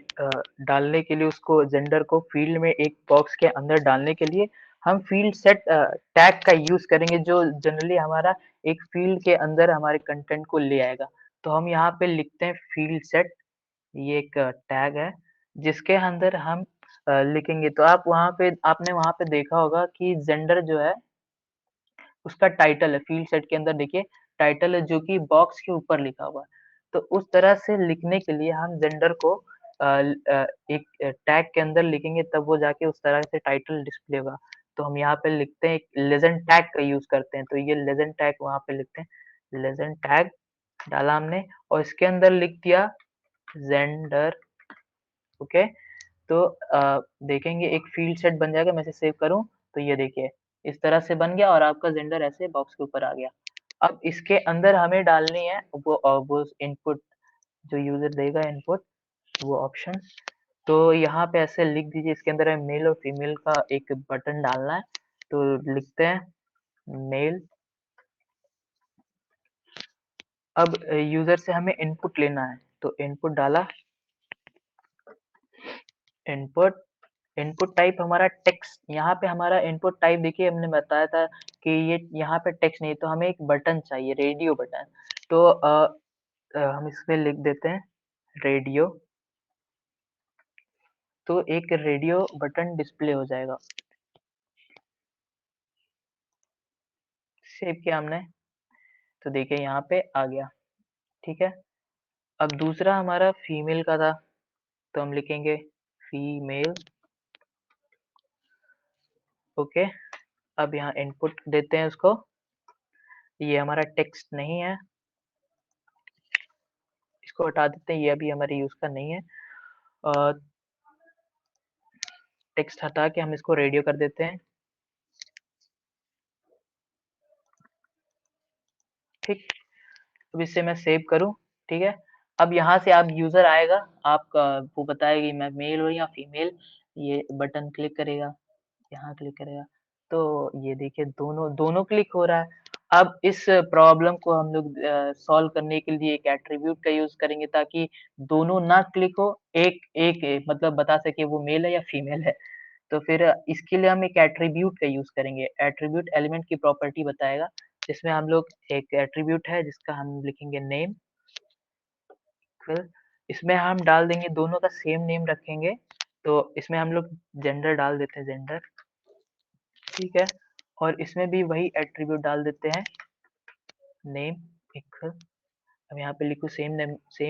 Speaker 3: डालने के लिए, उसको जेंडर को फील्ड में एक बॉक्स के अंदर डालने के लिए हम फील्ड सेट टैग का यूज करेंगे, जो जनरली हमारा एक फील्ड के अंदर हमारे कंटेंट को ले आएगा। तो हम यहाँ पे लिखते हैं फील्ड सेट, ये एक टैग है जिसके अंदर हम लिखेंगे। तो आपने वहां पे देखा होगा कि जेंडर जो है उसका टाइटल है, फील्ड सेट के अंदर देखिए टाइटल है जो कि बॉक्स के ऊपर लिखा हुआ है। तो उस तरह से लिखने के लिए हम जेंडर को एक टैग के अंदर लिखेंगे, तब वो जाके उस तरह से टाइटल डिस्प्ले होगा। तो हम यहाँ पे लिखते हैं, एक लेजेंड टैग का यूज करते हैं, तो ये लेजेंड टैग वहां पे लिखते हैं, लेजेंड टैग डाला हमने और इसके अंदर लिख दिया जेंडर। ओके, तो देखेंगे एक फील्ड सेट बन जाएगा। मैं इसे सेव करूं तो ये देखिए इस तरह से बन गया और आपका जेंडर ऐसे बॉक्स के ऊपर आ गया। अब इसके अंदर हमें डालनी है वो इनपुट, जो यूजर देगा इनपुट, वो ऑप्शन। तो यहाँ पे ऐसे लिख दीजिए, इसके अंदर हमें मेल और फीमेल का एक बटन डालना है, तो लिखते हैं मेल। अब यूजर से हमें इनपुट लेना है, तो इनपुट डाला, इनपुट इनपुट टाइप हमारा टेक्स्ट। यहाँ पे हमारा इनपुट टाइप देखिए, हमने बताया था कि ये यहाँ पे टेक्स्ट नहीं, तो हमें एक बटन चाहिए, रेडियो बटन। तो हम इसमें लिख देते हैं रेडियो, तो एक रेडियो बटन डिस्प्ले हो जाएगा। सेव किया हमने, तो देखिए यहाँ पे आ गया। ठीक है, अब दूसरा हमारा फीमेल का था, तो हम लिखेंगे फीमेल। ओके, अब यहाँ इनपुट देते हैं उसको, ये हमारा टेक्स्ट नहीं है, इसको हटा देते हैं, ये अभी हमारे यूज का नहीं है। टेक्स्ट हटा के हम इसको रेडियो कर देते हैं। ठीक, अब इसे मैं सेव करूं। ठीक है, अब यहाँ से आप यूजर आएगा, आपका वो बताएगा कि मैं मेल हूँ या फीमेल, ये बटन क्लिक करेगा, यहाँ क्लिक करेगा, तो ये देखिए दोनों दोनों क्लिक हो रहा है। अब इस प्रॉब्लम को हम लोग सॉल्व करने के लिए एक एट्रीब्यूट का यूज करेंगे, ताकि दोनों ना क्लिक हो, एक एक मतलब बता सके वो मेल है या फीमेल है। तो फिर इसके लिए हम एक एट्रीब्यूट का यूज करेंगे। एट्रीब्यूट एलिमेंट की प्रॉपर्टी बताएगा, जिसमें हम लोग एक एट्रीब्यूट है जिसका हम लिखेंगे नेम। फिर इसमें हम डाल देंगे, दोनों का सेम नेम रखेंगे, तो इसमें हम लोग जेंडर डाल देते हैं, जेंडर। ठीक है, और इसमें भी वही एट्रीब्यूट डाल देते हैं, नेम इक्वल। अब यहाँ पे लिखूँ सेम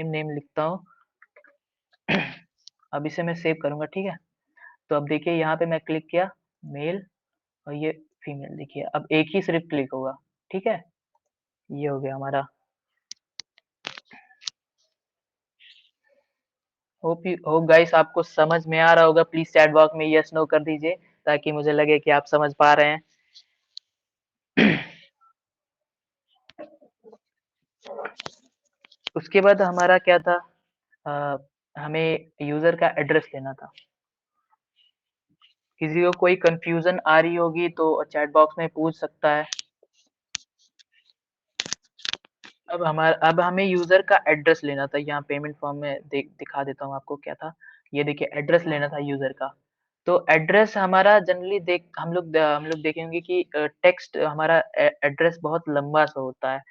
Speaker 3: नेम लिखता हूँ। अब इसे मैं सेव करूंगा। ठीक है, तो अब देखिए यहाँ पे मैं क्लिक किया मेल और ये फीमेल, देखिए अब एक ही सिर्फ क्लिक होगा। ठीक है, ये हो गया हमारा। होप गाइस आपको समझ में आ रहा होगा। प्लीज चैट बॉक्स में यस नो कर दीजिए, ताकि मुझे लगे कि आप समझ पा रहे हैं। उसके बाद हमारा क्या था, हमें यूज़र का एड्रेस लेना था। किसी को कोई कन्फ्यूज़न आ रही होगी तो चैट बॉक्स में पूछ सकता है। अब हमें यूज़र का एड्रेस लेना था। यहाँ पेमेंट फॉर्म में दिखा देता हूँ आपको क्या था। ये देखिए एड्रेस लेना था यूज़र का। तो एड्रेस हमारा जनरली हम लोग देखेंगे कि टेक्स्ट हमारा एड्रेस बहुत लंबा-सा होता है।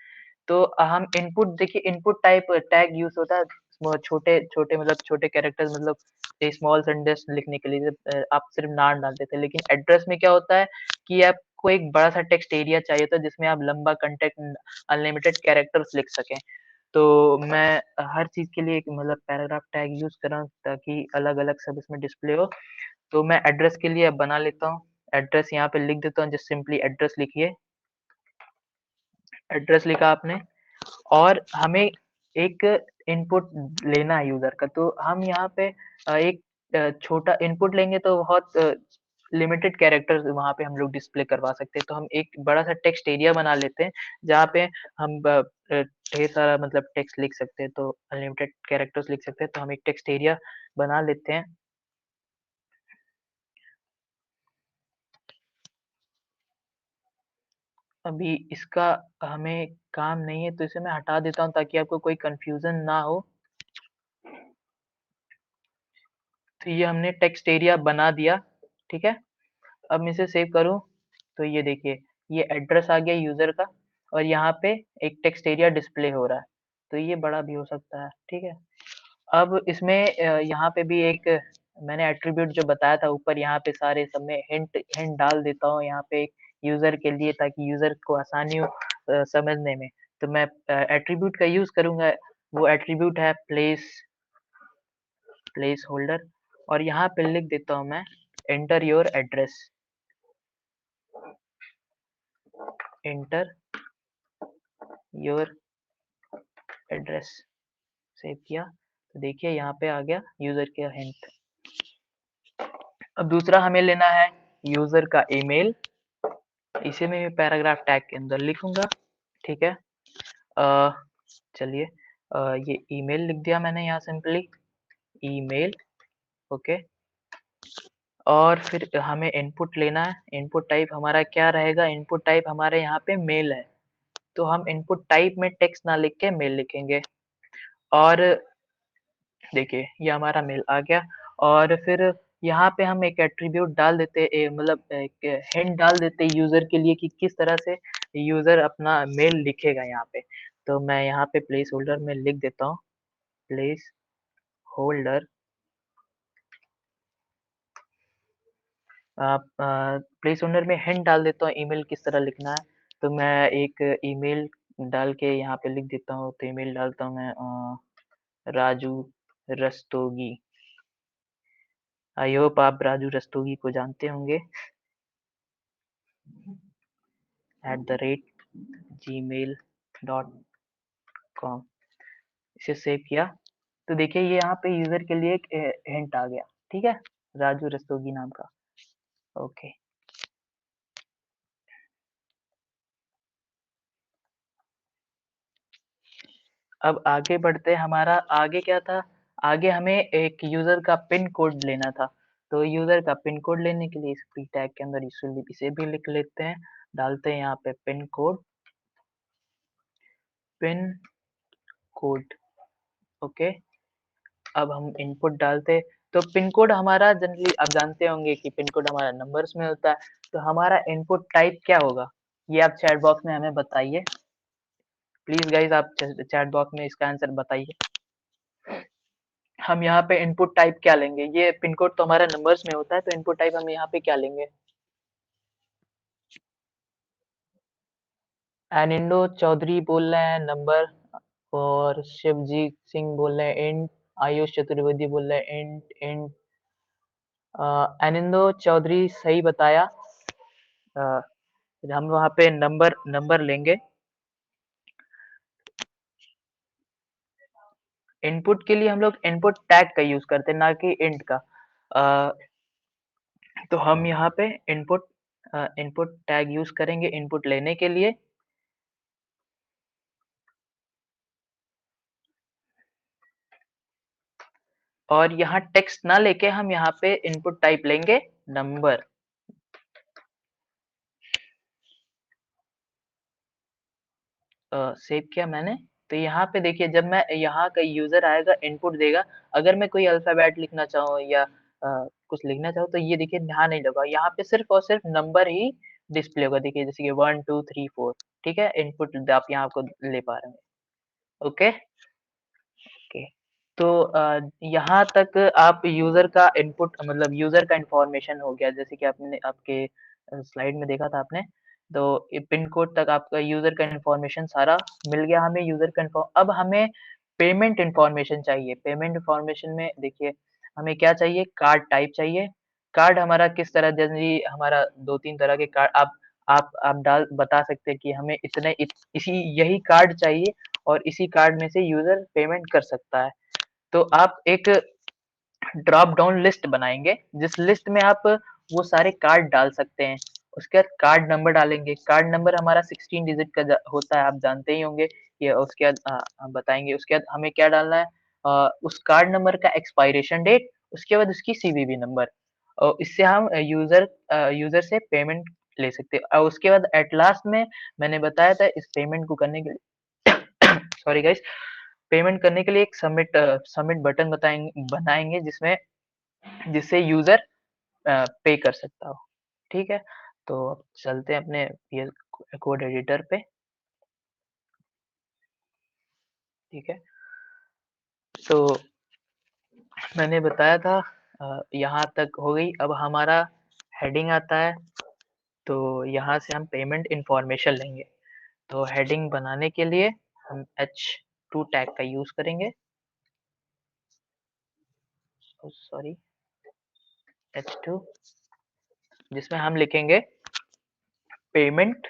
Speaker 3: तो हम इनपुट देखिए इनपुट टाइप टैग यूज़ होता है छोटे-छोटे मतलब छोटे कैरेक्टर्स मतलब स्मॉल सेंटेंस लिखने के लिए आप सिर्फ नाम डालते थे। लेकिन एड्रेस में क्या होता है कि आपको एक बड़ा-सा टेक्स्ट एरिया चाहिए होता है जिसमें आप लंबा कंटेंट अनलिमिटेड कैरेक्टर्स लिख सकें। तो मैं हर चीज़ के लिए एक मतलब पैराग्राफ टैग यूज़ कर रहा हूँ ताकि अलग-अलग सब इसमें डिस्प्ले हो। तो मैं एड्रेस के लिए अब बना लेता हूँ। एड्रेस यहाँ पे लिख देता हूँ जस्ट सिंपली एड्रेस लिखिए। एड्रेस लिखा आपने और हमें एक इनपुट लेना है यूज़र का। तो हम यहाँ पे एक छोटा इनपुट लेंगे तो बहुत लिमिटेड कैरेक्टर्स वहाँ पे हम लोग डिस्प्ले करवा सकते हैं। तो हम एक बड़ा-सा टेक्स्ट एरिया बना लेते हैं, जहाँ पे हम ढेर सारा मतलब टेक्स्ट लिख सकते हैं, तो अनलिमिटेड कैरेक्टर्स लिख सकते हैं। तो हम एक टेक्स्ट एरिया बना लेते हैं। अभी इसका हमें काम नहीं है, तो इसे मैं हटा देता हूँ ताकि आपको कोई कन्फ्यूज़न ना हो। तो ये हमने टेक्स्ट एरिया बना दिया, ठीक है? अब मैं इसे सेव करूँ, तो ये देखिए, ये एड्रेस आ गया यूज़र का और यहाँ पे एक टेक्स्ट एरिया डिस्प्ले हो रहा है। तो ये बड़ा भी हो सकता है, ठीक है? अब इसमें यहाँ पे भी एक मैंने एट्रीब्यूट जो बताया था ऊपर यहाँ पे सारे सब में हिंट हिंट डाल देता हूँ यहाँ पे यूज़र के लिए ताकि यूज़र को आसानी हो समझने में। तो मैं एट्रीब्यूट का यूज़ करूँगा, वो एट्रीब्यूट है प्लेस होल्डर और यहाँ पे लिख देता हूँ मैं enter your address. Enter your address save किया तो देखिए यहाँ पे आ गया यूजर का हिंट। अब दूसरा हमें लेना है यूजर का ईमेल। इसे मैं पैराग्राफ टैग के अंदर लिखूंगा, ठीक है। चलिए ये ईमेल लिख दिया मैंने यहाँ सिंपली ईमेल, ओके। और फिर हमें इनपुट लेना है। इनपुट टाइप हमारा क्या रहेगा? इनपुट टाइप हमारे यहाँ पे मेल है, तो हम इनपुट टाइप में टेक्स्ट ना लिख के मेल लिखेंगे। और देखिए ये हमारा मेल आ गया और फिर यहाँ पे हम एक एट्रीब्यूट डाल देते मतलब एक हिंट डाल देते यूजर के लिए कि किस तरह से यूजर अपना मेल लिखेगा यहाँ पे। तो मैं यहाँ पे प्लेस होल्डर में लिख देता हूँ प्लेस होल्डर प्लेस होल्डर में हिंट डाल देता हूँ ईमेल किस तरह लिखना है। तो मैं एक ईमेल डाल के यहाँ पे लिख देता हूँ। तो ईमेल डालता हूँ मैं राजू रस्तोगी। आई होप आप राजू रस्तोगी को जानते होंगे @gmail.com। इसे सेव किया तो देखिए ये यहाँ पे यूजर के लिए एक हिंट आ गया, ठीक है, राजू रस्तोगी नाम का, ओके। अब आगे बढ़ते हैं। हमारा आगे क्या था? आगे हमें एक यूजर का पिन कोड लेना था। तो यूजर का पिन कोड लेने के लिए इस पी टैग के अंदर इसे भी लिख लेते हैं। डालते हैं यहाँ पे पिन कोड, ओके। अब हम इनपुट डालते तो पिन कोड हमारा जनरली आप जानते होंगे कि पिन कोड हमारा नंबर्स में होता है। तो हमारा इनपुट टाइप क्या होगा? ये आप चैट बॉक्स में हमें बताइए। प्लीज गाइस आप चैट बॉक्स में इसका आंसर बताइए। हम यहाँ पे इनपुट टाइप क्या लेंगे? ये पिन कोड तो हमारा नंबर्स में होता है, तो इनपुट टाइप हम यहाँ पे क्या लेंगे? एनिंडो चौधरी बोल रहे हैं नंबर और शिवजीत सिंह बोल रहे हैं इंट। आयुष चतुर्वेदी बोल रहे हैं इंट। एनिंदो चौधरी सही बताया। हम वहाँ पे नंबर लेंगे। इनपुट के लिए हम लोग इनपुट टैग का यूज करते हैं ना कि इंट का। तो हम यहाँ पे इनपुट टैग यूज करेंगे इनपुट लेने के लिए। और यहाँ टेक्स्ट ना लेके हम यहाँ पे इनपुट टाइप लेंगे नंबर। सेव किया मैंने। तो यहाँ पे देखिए जब मैं यहाँ का यूजर आएगा इनपुट देगा, अगर मैं कोई अल्फाबेट लिखना चाहूँ या कुछ लिखना चाहूँ तो ये देखिए ध्यान नहीं लगा, यहाँ पे सिर्फ और सिर्फ नंबर ही डिस्प्ले होगा। देखिए जैसे कि 1 2 3 4, ठीक है, इनपुट आप यहाँ आपको ले पा रहे हैं। Okay okay. तो यहाँ तक आप यूजर का इनपुट मतलब यूजर का इंफॉर्मेशन हो गया, जैसे कि आपने आपके स्लाइड में देखा था आपने। तो पिन कोड तक आपका यूजर का इंफॉर्मेशन सारा मिल गया हमें। यूजर का अब हमें पेमेंट इंफॉर्मेशन चाहिए। पेमेंट इंफॉर्मेशन में देखिए हमें क्या चाहिए, कार्ड टाइप चाहिए। कार्ड हमारा किस तरह, जनरली हमारा 2-3 तरह के कार्ड आप डाल बता सकते हैं कि हमें इसी यही कार्ड चाहिए और इसी कार्ड में से यूजर पेमेंट कर सकता है। तो आप एक ड्रॉप डाउन लिस्ट बनाएंगे जिस लिस्ट में आप वो सारे कार्ड डाल सकते हैं। उसके बाद कार्ड नंबर डालेंगे। कार्ड नंबर हमारा 16 डिजिट का होता है, आप जानते ही होंगे। ये उसके बाद हम बताएंगे। उसके बाद हमें क्या डालना है, उस कार्ड नंबर का एक्सपायरेशन डेट, उसके बाद उसकी सीवीवी नंबर, और इससे हम यूजर से पेमेंट ले सकते हैं। और उसके बाद एट लास्ट में मैंने बताया था इस पेमेंट को करने के लिए सॉरी गाइस, पेमेंट करने के लिए एक सबमिट बटन बनाएंगे जिससे यूजर पे कर सकता हो। ठीक है, तो अब चलते हैं अपने ये कोड एडिटर पे। ठीक है, तो मैंने बताया था यहाँ तक हो गई। अब हमारा हेडिंग आता है, तो यहाँ से हम पेमेंट इंफॉर्मेशन लेंगे। तो हेडिंग बनाने के लिए हम H2 टैग का यूज करेंगे। सॉरी, H2, जिसमें हम लिखेंगे पेमेंट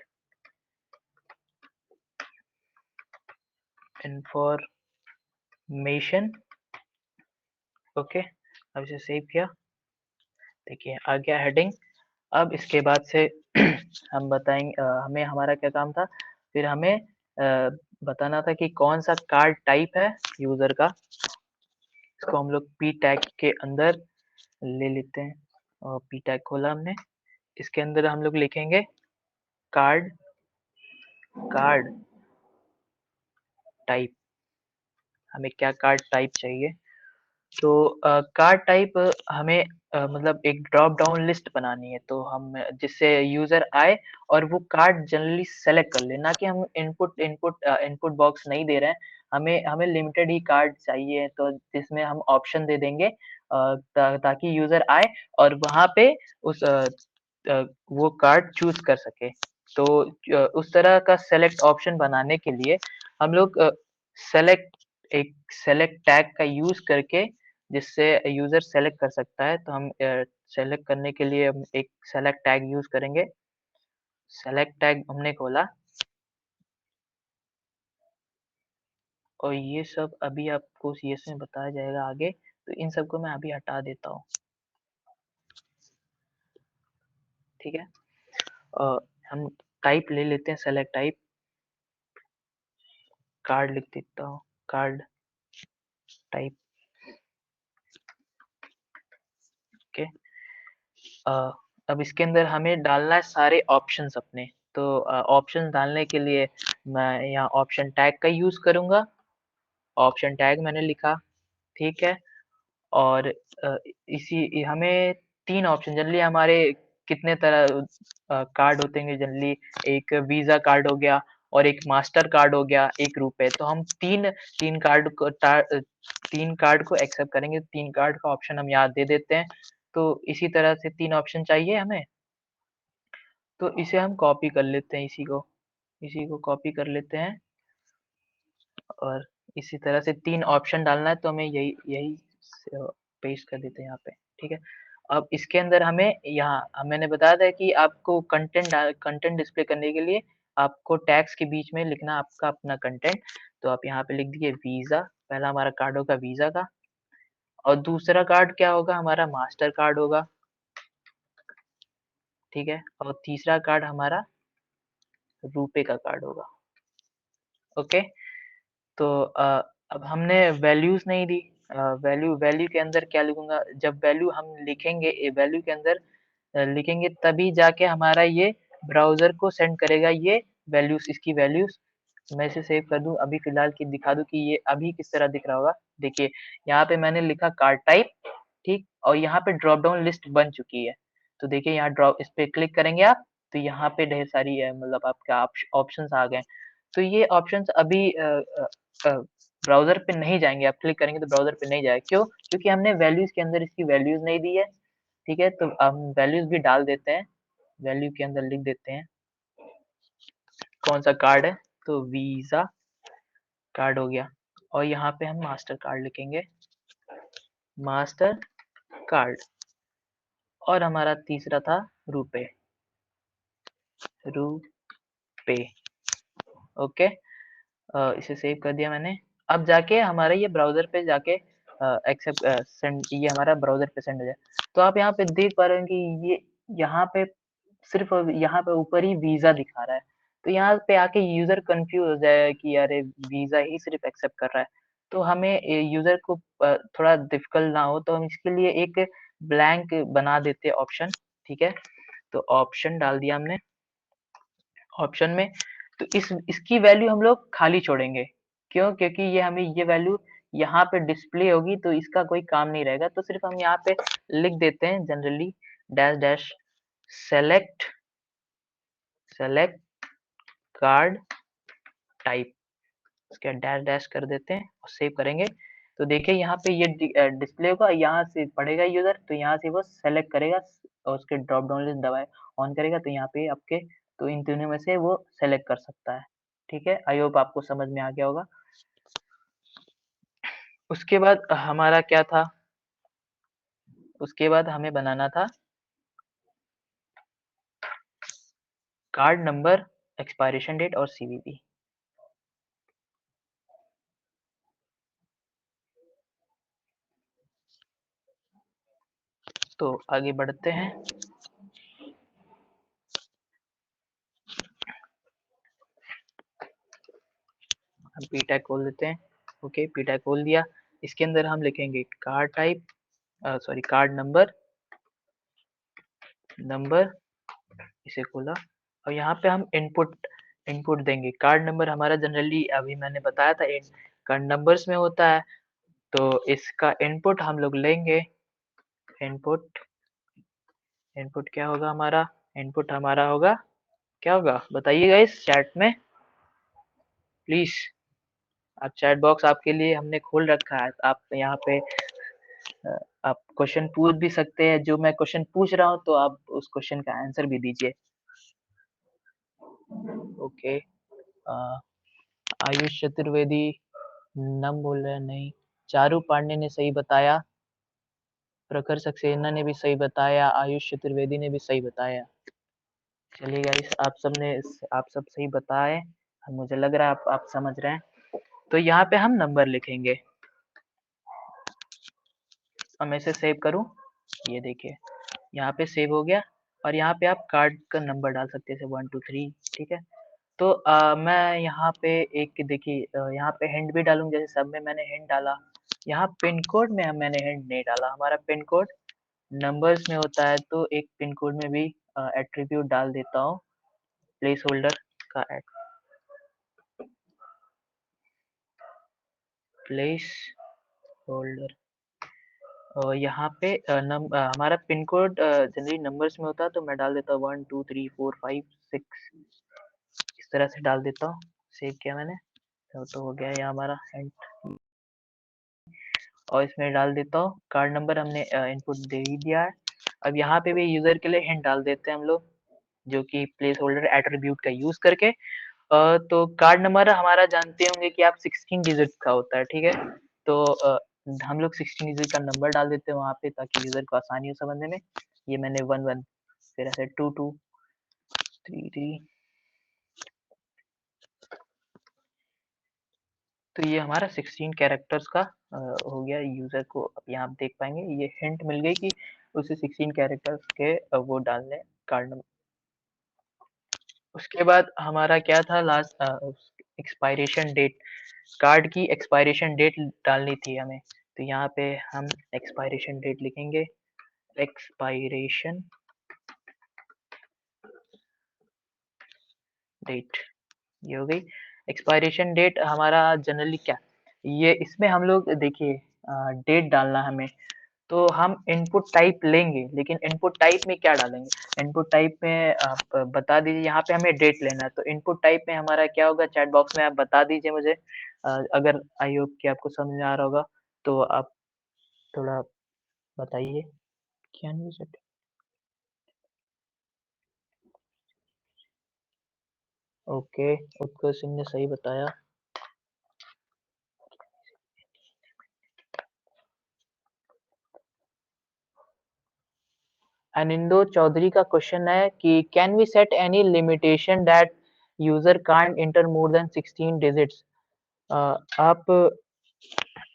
Speaker 3: इंफॉर्मेशन। ओके, अब इसे सेव किया। देखिए आ गया हेडिंग। अब इसके बाद से हम बताएंगे हमें हमारा क्या काम था। फिर हमें बताना था कि कौन सा कार्ड टाइप है यूजर का। इसको हम लोग पी टैग के अंदर ले लेते हैं, और पी टैग खोला हमने। इसके अंदर हम लोग लिखेंगे कार्ड कार्ड टाइप। हमें क्या कार्ड टाइप चाहिए, तो कार्ड टाइप हमें मतलब एक ड्रॉप डाउन लिस्ट बनानी है। तो हम जिससे यूजर आए और वो कार्ड जनरली सेलेक्ट कर ले, ना कि हम इनपुट बॉक्स नहीं दे रहे हैं। हमें हमें लिमिटेड ही कार्ड चाहिए, तो जिसमें हम ऑप्शन दे देंगे ताकि यूजर आए और वहां पे उस वो कार्ड चूज कर सके। तो उस तरह का सेलेक्ट ऑप्शन बनाने के लिए हम लोग सेलेक्ट एक सेलेक्ट टैग का यूज करके, जिससे यूजर सेलेक्ट कर सकता है। तो हम सेलेक्ट करने के लिए हम एक सेलेक्ट टैग यूज करेंगे। सेलेक्ट टैग हमने खोला, और ये सब अभी आपको सीएस में बताया जाएगा आगे, तो इन सबको मैं अभी हटा देता हूँ। ठीक है, हम टाइप ले लेते हैं, सेलेक्ट टाइप, कार्ड लिख देता हूँ, कार्ड टाइप। ओके, अब इसके अंदर हमें डालना है सारे ऑप्शंस अपने। तो ऑप्शंस डालने के लिए मैं यहाँ ऑप्शन टैग का यूज करूंगा। ऑप्शन टैग मैंने लिखा, ठीक है। और इसी हमें 3 ऑप्शन, जनरली हमारे कितने तरह कार्ड होते हैं जनरली। एक वीज़ा कार्ड हो गया, और एक मास्टर कार्ड हो गया, एक रुपए। तो हम 3 कार्ड को एक्सेप्ट करेंगे। 3 कार्ड का ऑप्शन हम यहाँ दे देते हैं। तो इसी तरह से 3 ऑप्शन चाहिए हमें। तो इसे हम कॉपी कर लेते हैं, इसी को कॉपी कर लेते हैं, और इसी तरह से 3 ऑप्शन डालना है, तो हमें यही यही पेस्ट कर देते हैं यहाँ पे। ठीक है, अब इसके अंदर हमें यहाँ मैंने बताया था कि आपको कंटेंट डिस्प्ले करने के लिए आपको टैग्स के बीच में लिखना आपका अपना कंटेंट। तो आप यहाँ पे लिख दीजिए वीज़ा। पहला हमारा कार्ड होगा वीज़ा का, और दूसरा कार्ड क्या होगा, हमारा मास्टर कार्ड होगा। ठीक है, और तीसरा कार्ड हमारा रुपए का कार्ड होगा। ओके, तो अब हमने वैल्यूज नहीं दी, वैल्यू के अंदर क्या लिखूंगा, जब वैल्यू हम लिखेंगे वैल्यू के अंदर लिखेंगे तभी जाके हमारा ये ब्राउजर को सेंड करेगा ये वैल्यूज, इसकी वैल्यूज। मैं इसे सेव कर दूं अभी फिलहाल की दिखा दूं कि ये अभी किस तरह दिख रहा होगा। देखिए यहाँ पे मैंने लिखा कार्ड टाइप, ठीक, और यहाँ पे ड्रॉप डाउन लिस्ट बन चुकी है। तो देखिए यहाँ ड्रॉप, इस पे क्लिक करेंगे आप तो यहाँ पे ढेर सारी है, मतलब आपका ऑप्शंस आ गए। तो ये ऑप्शंस अभी ब्राउजर पे नहीं जाएंगे, आप क्लिक करेंगे तो ब्राउजर पे नहीं जाएगा। क्यों? क्योंकि हमने वैल्यूज के अंदर इसकी वैल्यूज नहीं दी है। ठीक है, तो हम वैल्यूज भी डाल देते हैं, वैल्यू के अंदर लिख देते हैं कौन सा कार्ड है, तो वीजा कार्ड हो गया। और यहाँ पे हम मास्टर कार्ड लिखेंगे, मास्टर कार्ड। और हमारा तीसरा था रुपे, रुपे। ओके, इसे सेव कर दिया मैंने। अब जाके हमारा ये ब्राउजर पे जाके एक्सेप्ट सेंड, ये हमारा ब्राउजर पे सेंड हो जाए। तो आप यहाँ पे देख पा रहे हैं कि ये यहाँ पे सिर्फ यहाँ पे ऊपर ही वीजा दिखा रहा है। तो यहाँ पे आके यूजर कंफ्यूज हो जाएगा कि अरे वीजा ही सिर्फ एक्सेप्ट कर रहा है। तो हमें यूजर को थोड़ा डिफिकल्ट ना हो, तो हम इसके लिए एक ब्लैंक बना देते हैं ऑप्शन। ठीक है, तो ऑप्शन डाल दिया हमने ऑप्शन में। तो इसकी वैल्यू हम लोग खाली छोड़ेंगे। क्यों? क्योंकि ये हमें ये वैल्यू यहाँ पे डिस्प्ले होगी तो इसका कोई काम नहीं रहेगा। तो सिर्फ हम यहाँ पे लिख देते हैं generally dash dash select, select card type, उसके डैश डैश कर देते हैं और सेव करेंगे। तो देखिए यहाँ पे ये डिस्प्ले होगा, यहाँ से पढ़ेगा यूजर, तो यहाँ से वो सेलेक्ट करेगा और उसके ड्रॉप डाउन लिस्ट दबाए ऑन करेगा, तो यहाँ पे आपके, तो इन तीनों में से वो सेलेक्ट कर सकता है। ठीक है, आई होप आपको समझ में आ गया होगा। उसके बाद हमारा क्या था, उसके बाद हमें बनाना था कार्ड नंबर, एक्सपायरेशन डेट और सीवीवी। तो आगे बढ़ते हैं। हम पी टैग खोल देते हैं। ओके, पी टैग खोल दिया। इसके अंदर हम लिखेंगे card type, sorry card number, number, इसे खोला और यहाँ पे हम इनपुट इनपुट देंगे। कार्ड नंबर हमारा जनरली अभी मैंने बताया था कार्ड नंबर्स में होता है, तो इसका इनपुट हम लोग लेंगे। इनपुट, इनपुट क्या होगा हमारा, इनपुट हमारा होगा, क्या होगा बताइएगा इस चैट में प्लीज। आप चैट बॉक्स आपके लिए हमने खोल रखा है, आप यहाँ पे आप क्वेश्चन पूछ भी सकते हैं। जो मैं क्वेश्चन पूछ रहा हूँ तो आप उस क्वेश्चन का आंसर भी दीजिए। ओके, आयुष चतुर्वेदी नम बोल रहे हैं, नहीं। चारू पांडे ने सही बताया, प्रखर सक्सेना ने भी सही बताया, आयुष चतुर्वेदी ने भी सही बताया। चलिए गाइस, आप सब सही बताए, मुझे लग रहा है आप समझ रहे हैं। तो यहाँ पे हम नंबर लिखेंगे। अब मैं इसे सेव करूँ, ये देखिए यहाँ पे सेव हो गया। और यहाँ पे आप कार्ड का नंबर डाल सकते हैं, जैसे 1 2 3। ठीक है, तो मैं यहाँ पे एक देखिए यहाँ पे हिंट भी डालूंगा, जैसे सब में मैंने हिंट डाला। यहाँ पिन कोड में मैंने हिंट नहीं डाला, हमारा पिन कोड नंबर्स में होता है, तो एक पिन कोड में भी एट्रीब्यूट डाल देता हूँ, प्लेस होल्डर का प्लेस होल्डर। और यहाँ पे हमारा पिन कोड जनरली नंबर्स में होता है, तो मैं डाल देता हूँ 1 2 3 4 5 6, इस तरह से डाल देता हूँ। सेव किया मैंने, तो हो गया ये हमारा हिंट। और इसमें डाल देता हूँ कार्ड नंबर, हमने इनपुट दे ही दिया है। अब यहाँ पे भी यूजर के लिए हिंट डाल देते हैं हम लोग, जो कि प्लेस होल्डर एट्रीब्यूट का यूज करके। तो कार्ड नंबर हमारा जानते होंगे कि आप 16 डिजिट का होता है। ठीक है, तो हम लोग 16 डिजिट का नंबर डाल देते हैं वहाँ पे, ताकि यूजर को आसानी हो समझने में। ये मैंने 1 1, फिर ऐसे 2 2 3 3। तो ये हमारा 16 कैरेक्टर्स का हो गया। यूजर को यहाँ आप देख पाएंगे, ये हिंट मिल गई कि उसे 16 कैरेक्टर्स के वो डालने कार्ड नंबर। उसके बाद हमारा क्या था लास्ट, एक्सपायरेशन डेट, कार्ड की एक्सपायरेशन डेट डालनी थी हमें। तो यहाँ पे हम एक्सपायरेशन डेट लिखेंगे, एक्सपायरेशन डेट, ये हो गई। एक्सपायरेशन डेट हमारा जनरली क्या, ये इसमें हम लोग देखिए डेट डालना हमें, तो हम इनपुट टाइप लेंगे, लेकिन इनपुट टाइप में क्या डालेंगे? इनपुट टाइप में आप बता दीजिए, यहाँ पे हमें डेट लेना है, तो इनपुट टाइप में हमारा क्या होगा? चैट बॉक्स में आप बता दीजिए मुझे। अगर आई होप कि आपको समझ में आ रहा होगा, तो आप थोड़ा बताइए। Can we set, okay, Utkarsh Singh ने सही बताया। अनिंदो चौधरी का क्वेश्चन है कि can we set any limitation that user can't enter more than 16 digits.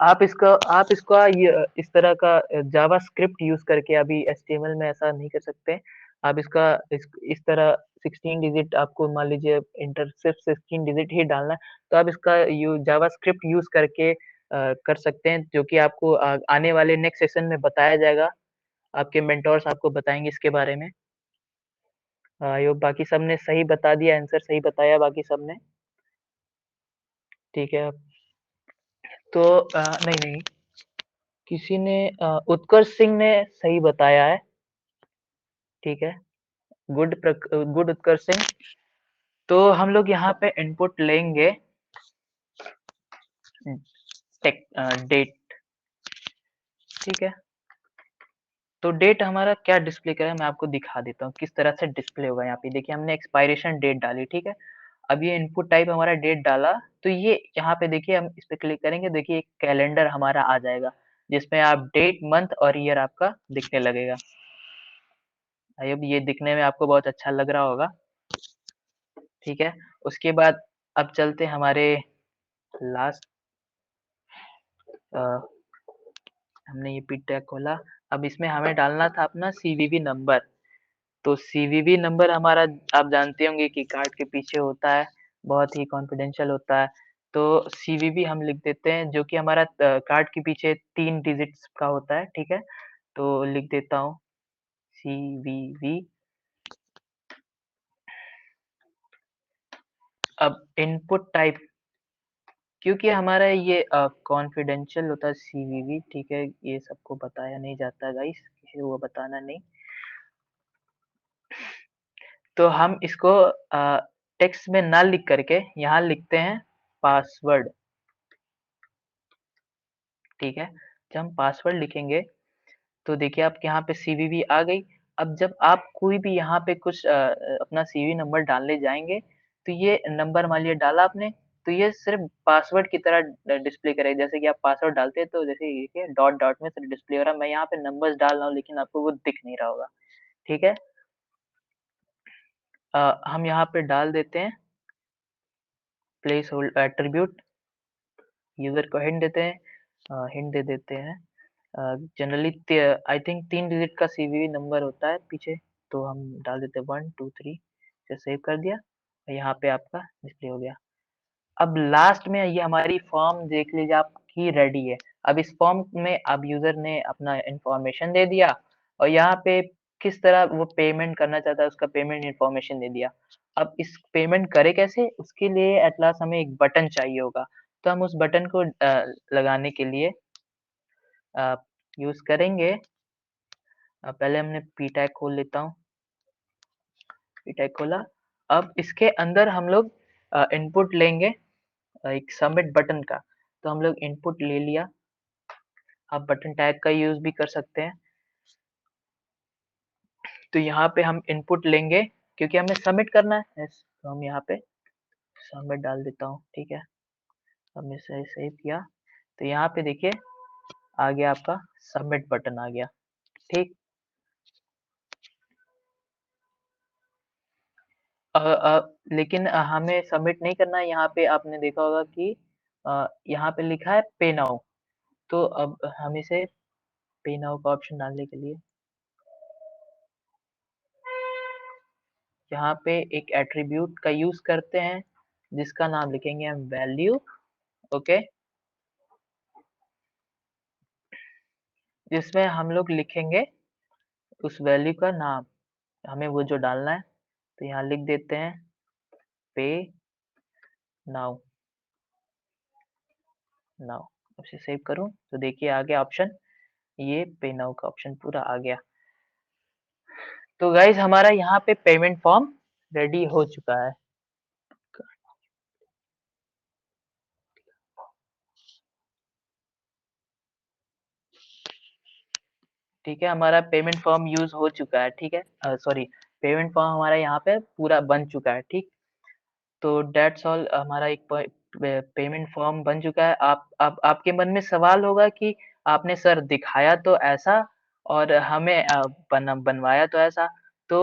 Speaker 3: आप इसका ये इस तरह का जावा स्क्रिप्ट यूज करके अभी एचटीएमएल में ऐसा नहीं कर सकते। आप इसका इस तरह 16 डिजिट आपको मान लीजिए इंटर सिर्फ 16 डिजिट ही डालना है, तो आप इसका जावा स्क्रिप्ट यूज करके कर सकते हैं, जो कि आपको आने वाले नेक्स्ट सेशन में बताया जाएगा। आपके मेंटोर्स आपको बताएंगे इसके बारे में। यो बाकी सबने सही बता दिया, आंसर सही बताया बाकी सबने। ठीक है, तो नहीं नहीं, किसी ने उत्कर्ष सिंह ने सही बताया है। ठीक है, गुड उत्कर्ष सिंह। तो हम लोग यहाँ पे इनपुट लेंगे डेट। ठीक है, तो डेट हमारा क्या डिस्प्ले करेगा, मैं आपको दिखा देता हूँ किस तरह से डिस्प्ले होगा। यहाँ पे देखिए हमने एक्सपायरेशन डेट डाली। ठीक है, अब ये इनपुट टाइप हमारा डेट डाला, तो ये यहाँ पे देखिए हम इस पे क्लिक करेंगे, देखिए एक कैलेंडर हमारा आ जाएगा, जिसमें आप डेट, मंथ और ईयर आपका दिखने लगेगा। अब ये दिखने में आपको बहुत अच्छा लग रहा होगा। ठीक है, उसके बाद अब चलते हमारे लास्ट, हमने ये पिट टैग खोला। अब इसमें हमें डालना था अपना सीवीवी नंबर। तो सीवीवी नंबर हमारा आप जानते होंगे कि कार्ड के पीछे होता है, बहुत ही कॉन्फिडेंशियल होता है। तो सीवीवी हम लिख देते हैं, जो कि हमारा कार्ड के पीछे 3 डिजिट्स का होता है। ठीक है, तो लिख देता हूँ सीवीवी। अब इनपुट टाइप, क्योंकि हमारा ये कॉन्फिडेंशियल होता है सीवीवी। ठीक है, ये सबको बताया नहीं जाता गाइस, किसी को बताना नहीं। तो हम इसको टेक्स्ट में ना लिख करके यहाँ लिखते हैं पासवर्ड। ठीक है, जब हम पासवर्ड लिखेंगे, तो देखिए आपके यहाँ पे सीवीवी आ गई। अब जब आप कोई भी यहाँ पे कुछ अपना सीवी नंबर डालने जाएंगे, तो ये नंबर मान लिया डाला आपने, तो ये सिर्फ पासवर्ड की तरह डिस्प्ले करेगा। जैसे कि आप पासवर्ड डालते हैं, तो जैसे ये डॉट डॉट में सिर्फ डिस्प्ले हो रहा है। मैं यहाँ पे नंबर्स डाल रहा हूँ, लेकिन आपको वो दिख नहीं रहा होगा। ठीक है, हम यहाँ पे डाल देते हैं प्लेस होल्ड एट्रीब्यूट, यूजर को हिंट देते हैं, हिंट दे देते हैं। जनरली आई थिंक 3 डिजिट का सीवीवी नंबर होता है पीछे, तो हम डाल देते हैं 1 2 3 से सेव कर दिया, और यहाँ पे आपका डिस्प्ले हो गया। अब लास्ट में ये हमारी फॉर्म देख लीजिए आपकी रेडी है। अब इस फॉर्म में अब यूजर ने अपना इंफॉर्मेशन दे दिया, और यहाँ पे किस तरह वो पेमेंट करना चाहता है उसका पेमेंट इंफॉर्मेशन दे दिया। अब इस पेमेंट करे कैसे, उसके लिए एट लास्ट हमें एक बटन चाहिए होगा। तो हम उस बटन को लगाने के लिए यूज करेंगे, पहले हमने पी टैग खोल लेता हूँ, पी टैग खोला। अब इसके अंदर हम लोग इनपुट लेंगे एक सबमिट बटन का। तो हम लोग इनपुट ले लिया, आप बटन टैग का यूज भी कर सकते हैं। तो यहाँ पे हम इनपुट लेंगे, क्योंकि हमें सबमिट करना है, तो हम यहाँ पे सबमिट डाल देता हूँ। ठीक है, हमने सही सेव किया, तो यहाँ पे देखिए आ गया आपका सबमिट बटन आ गया। ठीक, लेकिन हमें सबमिट नहीं करना है। यहाँ पे आपने देखा होगा कि यहाँ पे लिखा है पे नाउ, तो अब हम इसे पे नाउ का ऑप्शन डालने के लिए यहाँ पे एक एट्रीब्यूट का यूज करते हैं, जिसका नाम लिखेंगे हम वैल्यू। ओके, जिसमें हम लोग लिखेंगे उस वैल्यू का नाम, हमें वो जो डालना है। तो यहाँ लिख देते हैं पे नाउ। नाउ उसे सेव करूँ तो देखिए आ गया ऑप्शन, ये पे नाउ का ऑप्शन पूरा आ गया। तो गाइस हमारा यहाँ पे पेमेंट फॉर्म रेडी हो चुका है। ठीक है, हमारा पेमेंट फॉर्म यूज हो चुका है। ठीक है, सॉरी, पेमेंट फॉर्म हमारा यहाँ पे पूरा बन चुका है। ठीक, तो दैट्स ऑल, हमारा एक पेमेंट फॉर्म बन चुका है। आप आपके मन में सवाल होगा कि आपने सर दिखाया तो ऐसा और हमें बनवाया तो ऐसा। तो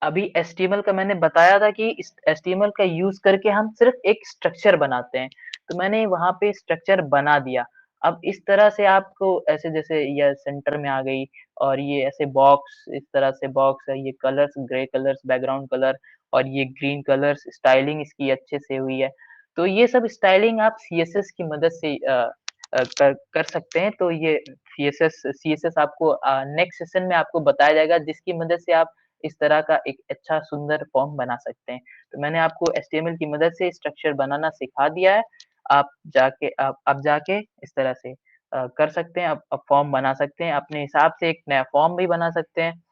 Speaker 3: अभी एचटीएमएल का मैंने बताया था कि इस एचटीएमएल का यूज करके हम सिर्फ एक स्ट्रक्चर बनाते हैं, तो मैंने वहां पे स्ट्रक्चर बना दिया। अब इस तरह से आपको ऐसे, जैसे ये सेंटर में आ गई और ये ऐसे बॉक्स, इस तरह से बॉक्स है, ये colours grey colours background colour और ये ग्रीन कलर्स, स्टाइलिंग इसकी अच्छे से हुई है। तो ये सब स्टाइलिंग आप सीएसएस की मदद से कर सकते हैं। तो ये सीएसएस आपको नेक्स्ट सेशन में आपको बताया जाएगा, जिसकी मदद से आप इस तरह का एक अच्छा सुंदर फॉर्म बना सकते हैं। तो मैंने आपको एचटीएमएल की मदद से स्ट्रक्चर बनाना सिखा दिया है। आप जाके इस तरह से कर सकते हैं। आप फॉर्म बना सकते हैं, अपने हिसाब से एक नया फॉर्म भी बना सकते हैं।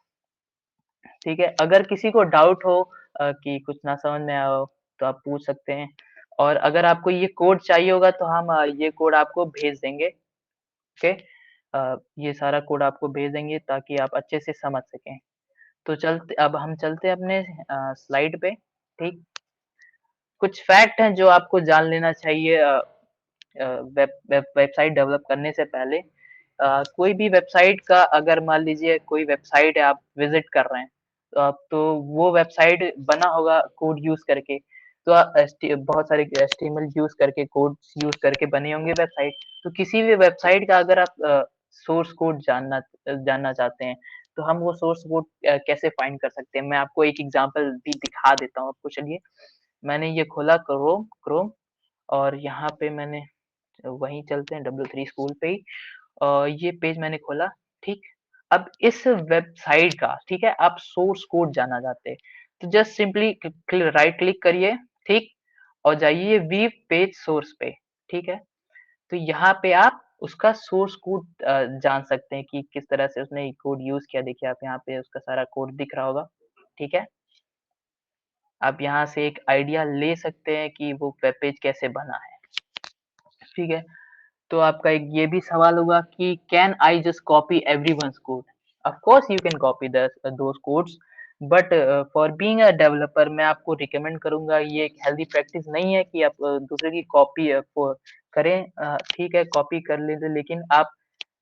Speaker 3: ठीक है, अगर किसी को डाउट हो कि कुछ ना समझ में आया हो तो आप पूछ सकते हैं। और अगर आपको ये कोड चाहिए होगा तो हम ये कोड आपको भेज देंगे। ओके, ये सारा कोड आपको भेज देंगे ताकि आप अच्छे से समझ सकें। तो अब हम चलते हैं अपने स्लाइड पे। ठीक, कुछ फैक्ट हैं जो आपको जान लेना चाहिए वेबसाइट डेवलप करने से पहले। कोई भी वेबसाइट का, अगर मान लीजिए कोई वेबसाइट है आप विजिट कर रहे हैं, तो वो वेबसाइट बना होगा कोड यूज करके। तो बहुत सारे एचटीएमएल यूज करके, कोड यूज करके बने होंगे वेबसाइट। तो किसी भी वेबसाइट का अगर आप सोर्स कोड जानना चाहते हैं, तो हम वो सोर्स कोड कैसे फाइंड कर सकते हैं, मैं आपको एक एग्जांपल भी दिखा देता हूँ आपको। चलिए, मैंने ये खोला क्रोम क्रोम और यहाँ पे मैंने, वहीं चलते हैं W3 स्कूल पे ही। ये पेज मैंने खोला। ठीक, अब इस वेबसाइट का, ठीक है, आप सोर्स कोड जानना चाहते हैं, तो जस्ट सिंपली राइट क्लिक करिए। ठीक, और जाइए व्यू पेज सोर्स पे। ठीक है, तो यहाँ पे आप उसका सोर्स कोड जान सकते हैं कि किस तरह से उसने कोड यूज किया। देखिए आप यहाँ पे उसका सारा कोड दिख रहा होगा। ठीक है, आप यहाँ से एक आइडिया ले सकते हैं कि वो वेब पेज कैसे बना है। ठीक है, तो आपका एक ये भी सवाल होगा कि can I just copy everyone's code? Of course you can copy those codes, but for being a developer मैं आपको रिकमेंड करूंगा, ये एक हेल्दी प्रैक्टिस नहीं है कि आप दूसरे की कॉपी करें। ठीक है, कॉपी कर लेते, लेकिन आप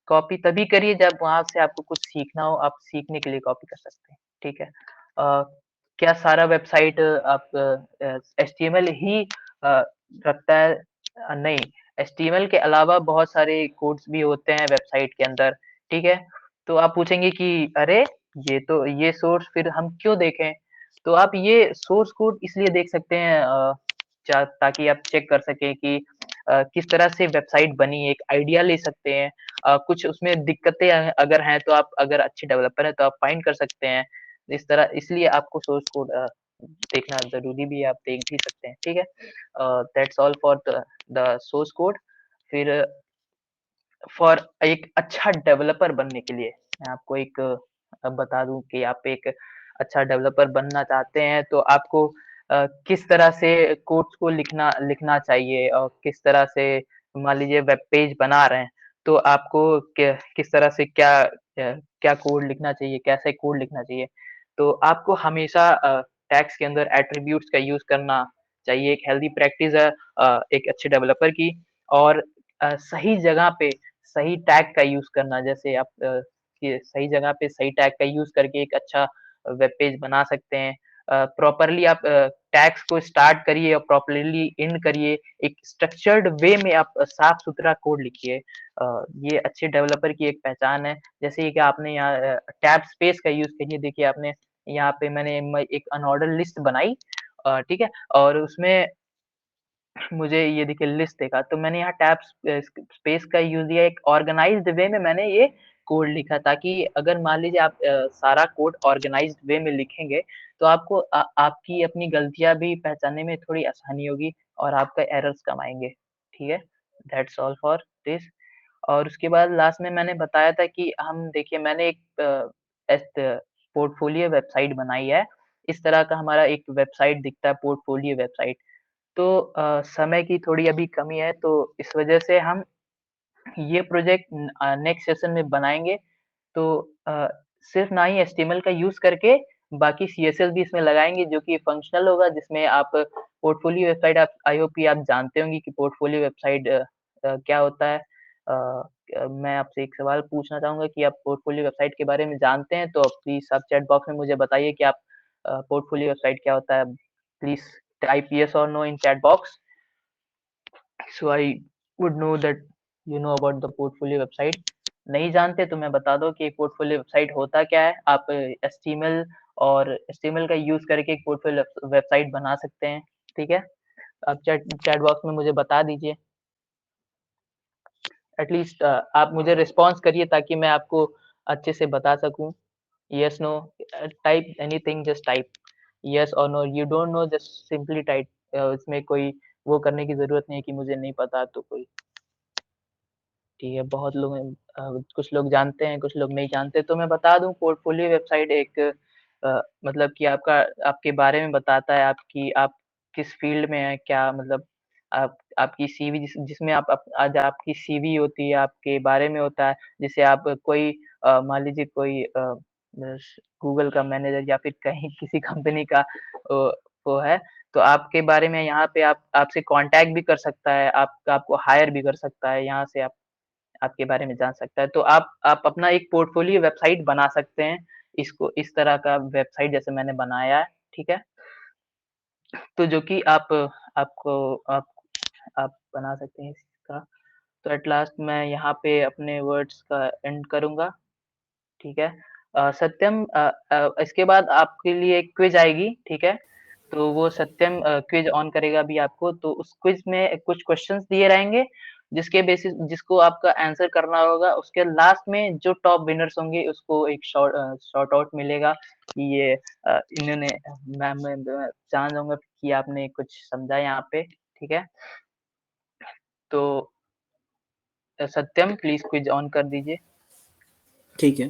Speaker 3: कॉपी तभी करिए जब वहां से आपको कुछ सीखना हो, आप सीखने के लिए कॉपी कर सकते हैं। ठीक है, क्या सारा वेबसाइट आप एचटीएमएल ही रखता है? नहीं, एचटीएमएल के अलावा बहुत सारे कोड्स भी होते हैं वेबसाइट के अंदर। ठीक है, तो आप पूछेंगे कि अरे ये सोर्स फिर हम क्यों देखें? तो आप ये सोर्स कोड इसलिए देख सकते हैं ताकि आप चेक कर सकें कि किस तरह से वेबसाइट बनी, एक आइडिया ले सकते हैं। कुछ उसमें दिक्कतें अगर हैं तो आप, अगर अच्छे डेवलपर हैं तो आप फाइंड कर सकते हैं। इस तरह, इसलिए आपको सोर्स कोड देखना ज़रूरी भी है, आप देख भी सकते हैं। ठीक है, that's all for the source code. फिर फॉर एक अच्छा डेवलपर बनने के लिए मैं आपको एक बता दूं कि आप एक अच्छा डेवलपर बनना चाहते हैं तो आपको किस तरह से कोड्स को लिखना लिखना चाहिए, और किस तरह से, मान लीजिए वेब पेज बना रहे हैं, तो आपको किस तरह से क्या कोड लिखना चाहिए, कैसे कोड लिखना चाहिए। तो आपको हमेशा टैग्स के अंदर एट्रीब्यूट्स का यूज करना चाहिए, एक हेल्दी प्रैक्टिस है एक अच्छे डेवलपर की। और सही जगह पे सही टैग का यूज करना, जैसे आप ये सही जगह पे सही टैग का यूज करके एक अच्छा वेब पेज बना सकते हैं। प्रॉपरली आप टैग्स को स्टार्ट करिए और प्रॉपरली एंड करिए, एक स्ट्रक्चर्ड वे में आप साफ सुथरा कोड लिखिए। ये अच्छे डेवलपर की एक पहचान है। जैसे कि आपने यहाँ टैब स्पेस का यूज करिए। देखिए आपने यहाँ पे मैंने एक अनऑर्डर लिस्ट बनाई, ठीक है, और उसमें मुझे ये देखिए लिस्ट देखा, तो मैंने यहाँ टैब स्पेस का यूज़ किया, एक ऑर्गेनाइज्ड वे में मैंने ये कोड लिखा, ताकि अगर मान लीजिए आप सारा कोड ऑर्गेनाइज्ड वे में लिखेंगे, तो आपको आपकी अपनी गलतियाँ भी पहचानने में थोड़ी आसानी होगी और आपका एरर्स कम आएँगे, ठीक है? That's all for this. और उसके बाद लास्ट में मैंने बताया था कि हम देखिए मैंने एक पोर्टफोलियो वेबसाइट बनाई है। इस तरह का हमारा एक वेबसाइट दिखता है, पोर्टफोलियो वेबसाइट। तो समय की थोड़ी अभी कमी है, तो इस वजह से हम ये प्रोजेक्ट नेक्स्ट सेशन में बनाएँगे। तो सिर्फ़ ना ही एचटीएमएल का यूज़ करके बाकी सीएसएस भी इसमें लगाएँगे, जो कि फंक्शनल होगा, जिसमें आप पोर्टफोलियो वेबसाइट, आप आई होप कि आप जानते होंगे कि पोर्टफोलियो वेबसाइट क्या होता है। मैं आपसे एक सवाल पूछना चाहूँगा कि आप पोर्टफोलियो वेबसाइट के बारे में जानते हैं? तो प्लीज़ आप चैट बॉक्स में मुझे बताइए कि आप पोर्टफोलियो वेबसाइट क्या होता है? प्लीज़ टाइप येस और no in chat box, so I would know that you know about the portfolio website. नहीं जानते तो मैं बता दूँ कि एक पोर्टफोलियो वेबसाइट होता क्या है। आप एचटीएमएल और एचटीएमएल का यूज़ करके एक पोर्टफोलियो वेबसाइट बना सकते हैं, ठीक है? आप चैट चैट बॉक्स में मुझे बता दीजिए। एटलीस्ट आप मुझे रिस्पॉन्स करिए ताकि मैं आपको अच्छे से बता सकूँ। Yes, no, type anything, just type yes और no. You don't know, just simply type. इसमें कोई वो करने की ज़रूरत नहीं है कि मुझे नहीं पता तो कोई, ठीक है, बहुत लोग हैं, कुछ लोग जानते हैं, कुछ लोग नहीं जानते। तो मैं बता दूँ, पोर्टफोलियो वेबसाइट एक मतलब कि आपके बारे में बताता है, आप किस फ़ील्ड में हैं, क्या मतलब आपकी सीवी जिसमें आप आज आपकी सीवी होती है, आपके बारे में होता है। जैसे आप कोई मान लीजिए कोई गूगल का मैनेजर या फिर कहीं किसी कंपनी का वो है, तो आपके बारे में यहाँ पे आपसे कॉन्टैक्ट भी कर सकता है, आपको हायर भी कर सकता है, यहाँ से आपके बारे में जान सकता है। तो आप अपना एक पोर्टफोलियो वेबसाइट बना सकते हैं, इसको इस तरह का वेबसाइट जैसे मैंने बनाया है, ठीक है? तो जो कि आपको आप आप बना सकते हैं इसका। तो एट लास्ट मैं यहाँ पे अपने वर्ड्स का एंड करूँगा, ठीक है? सत्यम, इसके बाद आपके लिए एक क्विज़ आएगी, ठीक है? तो वो सत्यम क्विज़ ऑन करेगा अभी आपको, तो उस क्विज़ में कुछ क्वेश्चन्स दिए रहेंगे, जिसको आपका आंसर करना होगा। उसके लास्ट में जो टॉप विनर्स होंगे, उसको एक शॉर्ट आउट मिलेगा कि ये इन्होंने मैं जान जाऊँगा कि आपने कुछ समझा यहाँ पे, ठीक है? तो सत्यम प्लीज़ क्विज़ ऑन कर दीजिए।
Speaker 1: ठीक है।